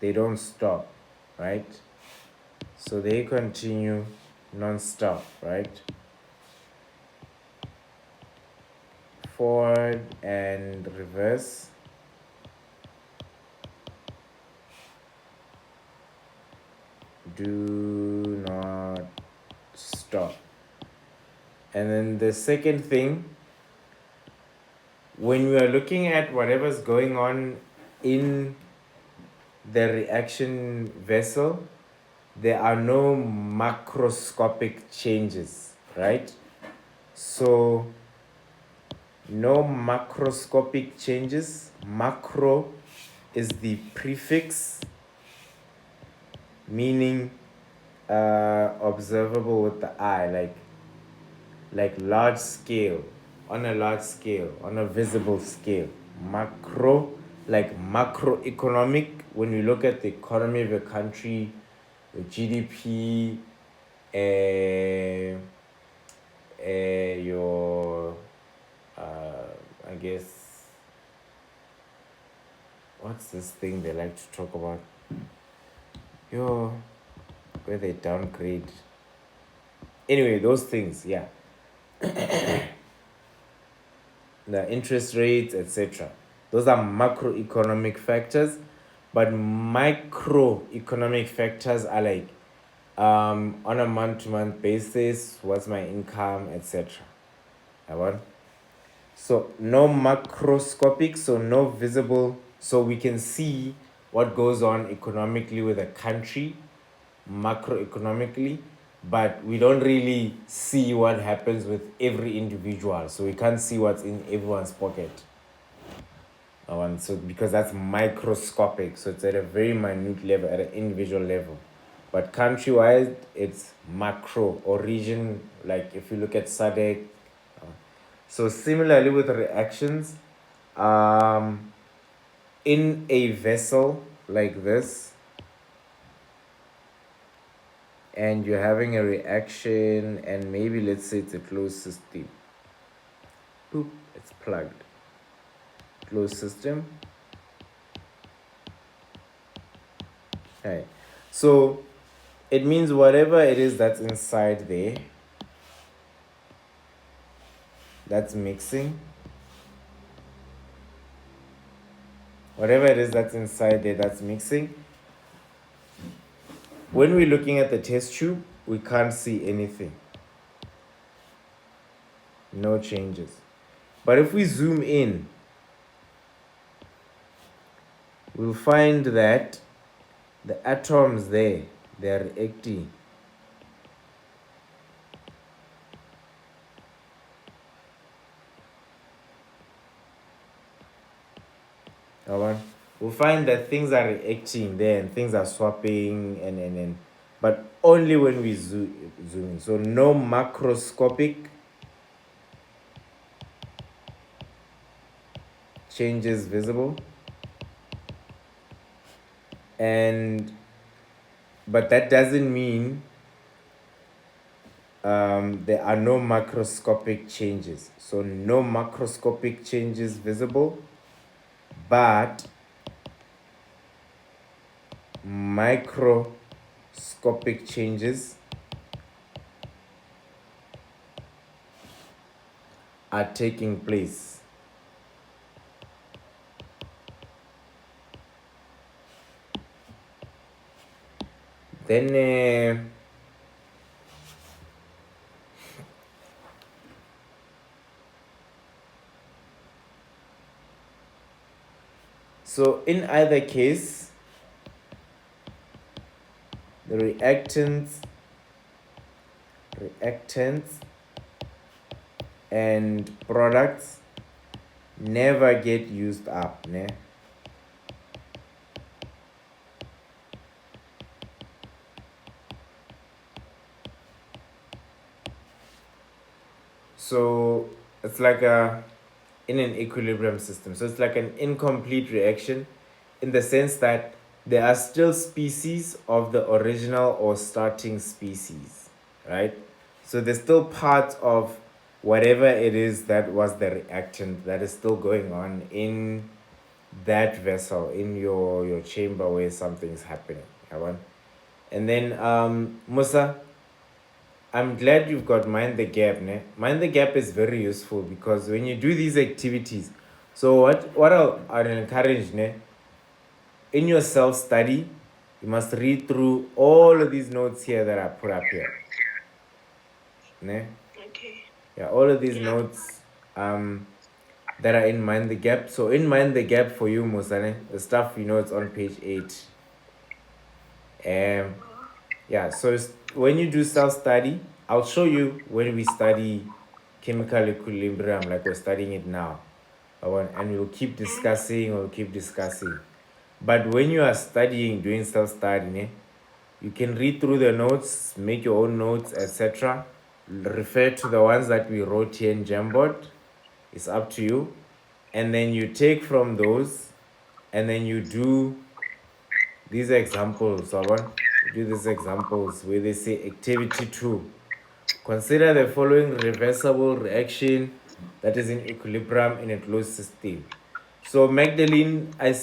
They don't stop, right? So they continue non-stop, right? Forward and reverse do not stop. And then the second thing, when we are looking at whatever's going on in the reaction vessel, there are no macroscopic changes, right? So no macroscopic changes. Macro is the prefix meaning observable with the eye, like large scale, on a large scale, on a visible scale. Macro, like macroeconomic, when you look at the economy of a country, the GDP, your, I guess, what's this thing they like to talk about? Where they downgrade. Anyway, those things, yeah. The interest rates, etc. Those are macroeconomic factors, but microeconomic factors are like on a month-to-month basis, what's my income, etc. So no macroscopic, so no visible, so we can see what goes on economically with a country, macroeconomically, but we don't really see what happens with every individual. So we can't see what's in everyone's pocket. So because that's microscopic, so it's at a very minute level, at an individual level. But country-wise, it's macro or region, like if you look at SADC. So similarly with reactions, in a vessel like this, and you're having a reaction, and maybe let's say it's a closed system. Boop, it's plugged. Closed system. Okay. So it means whatever it is that's inside there, that's mixing. Whatever it is that's inside there, that's mixing. When we're looking at the test tube, we can't see anything. No changes. But if we zoom in, we'll find that the atoms there, they are reacting. We'll find that things are reacting there and things are swapping and but only when we zoom in. So no macroscopic changes visible. And but that doesn't mean there are no macroscopic changes. So no macroscopic changes visible, but microscopic changes are taking place. Then so in either case, the reactants and products never get used up, ne? So it's like in an equilibrium system. So it's like an incomplete reaction in the sense that there are still species of the original or starting species, right? So there's still part of whatever it is that was the reactant that is still going on in that vessel, in your chamber where something's happening. And then Musa, I'm glad you've got Mind the Gap, ne? Mind the Gap is very useful because when you do these activities, so what I'll encourage, ne? In your self-study, you must read through all of these notes here that I put up here. Ne? Okay. Yeah, all of these notes that are in Mind the Gap. So in Mind the Gap for you, Musa, the stuff you know it's on page 8. Yeah, so when you do self-study, I'll show you when we study chemical equilibrium, like we're studying it now. And we'll keep discussing. But when you are studying, doing self-study, you can read through the notes, make your own notes, etc. Refer to the ones that we wrote here in Jamboard. It's up to you. And then you take from those, and then you do these examples, do these examples where they say activity 2. Consider the following reversible reaction that is in equilibrium in a closed system. So Magdalene, I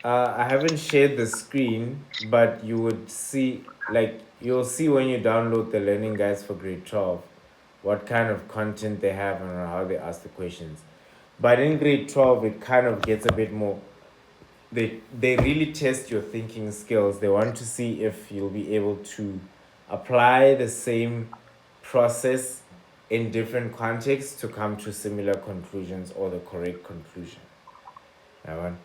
haven't shared the screen, but you would see, like, you'll see when you download the learning guides for grade 12, what kind of content they have and how they ask the questions. But in grade 12, it kind of gets a bit more, they really test your thinking skills. They want to see if you'll be able to apply the same process in different contexts to come to similar conclusions or the correct conclusion. That one.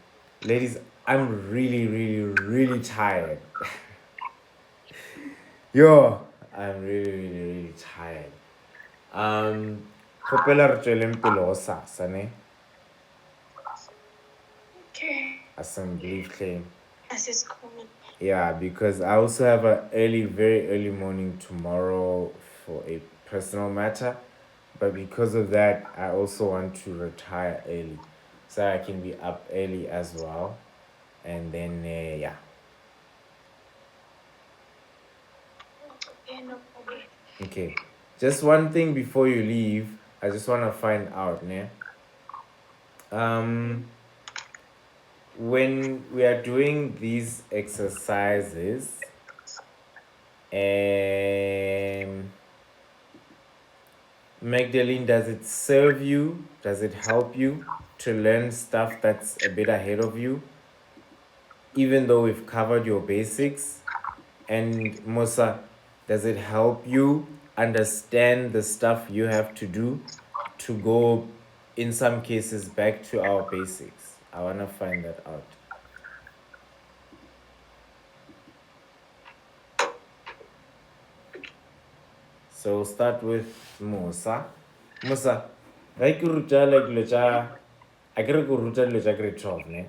Ladies, I'm really tired. Yo, I'm really tired. Kgopela re tsweleng pele go sasa, ne? Okay. Assembly claim. As is common. Yeah, because I also have a very early morning tomorrow for a personal matter. But because of that, I also want to retire early so I can be up early as well. And then, yeah. Okay, no problem. Okay. Just one thing before you leave, I just want to find out, ne? When we are doing these exercises, Magdalene, does it serve you? Does it help you to learn stuff that's a bit ahead of you? Even though we've covered your basics? And Musa, does it help you understand the stuff you have to do to go, in some cases, back to our basics? I want to find that out. So we'll start with Musa. Musa, I ke ruta like dilo tša, a ke re ko ruta dilo tša grade 12, ne?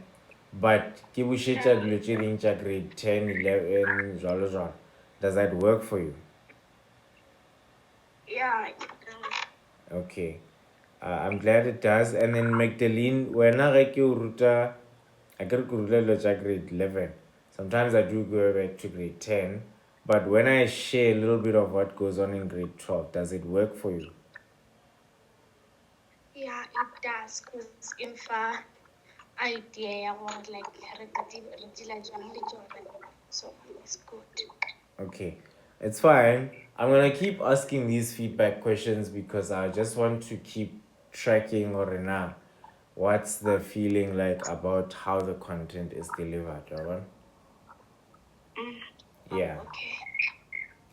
But ke bušetša dilo tše ding tša grade 10, 11, jwalo jwalo. Does that work for you? Yeah. Okay. I'm glad it does. And then Magdalene, wena ge ke o ruta, a ke re ko ruta dilo tša grade 11. Sometimes I do go back to grade 10, but when I share a little bit of what goes on in grade 12, does it work for you? Yeah, it does. Because if idea I want like so it's good. Okay, it's fine. I'm gonna keep asking these feedback questions because I just want to keep tracking or now what's the feeling like about how the content is delivered, right? Yeah. Okay.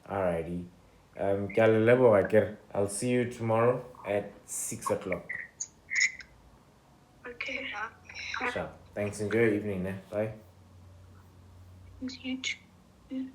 Alrighty. Ke a le leboga kere. I'll see you tomorrow at 6 o'clock. Okay. Sure. Thanks. Enjoy your evening. Bye. Thanks, you too.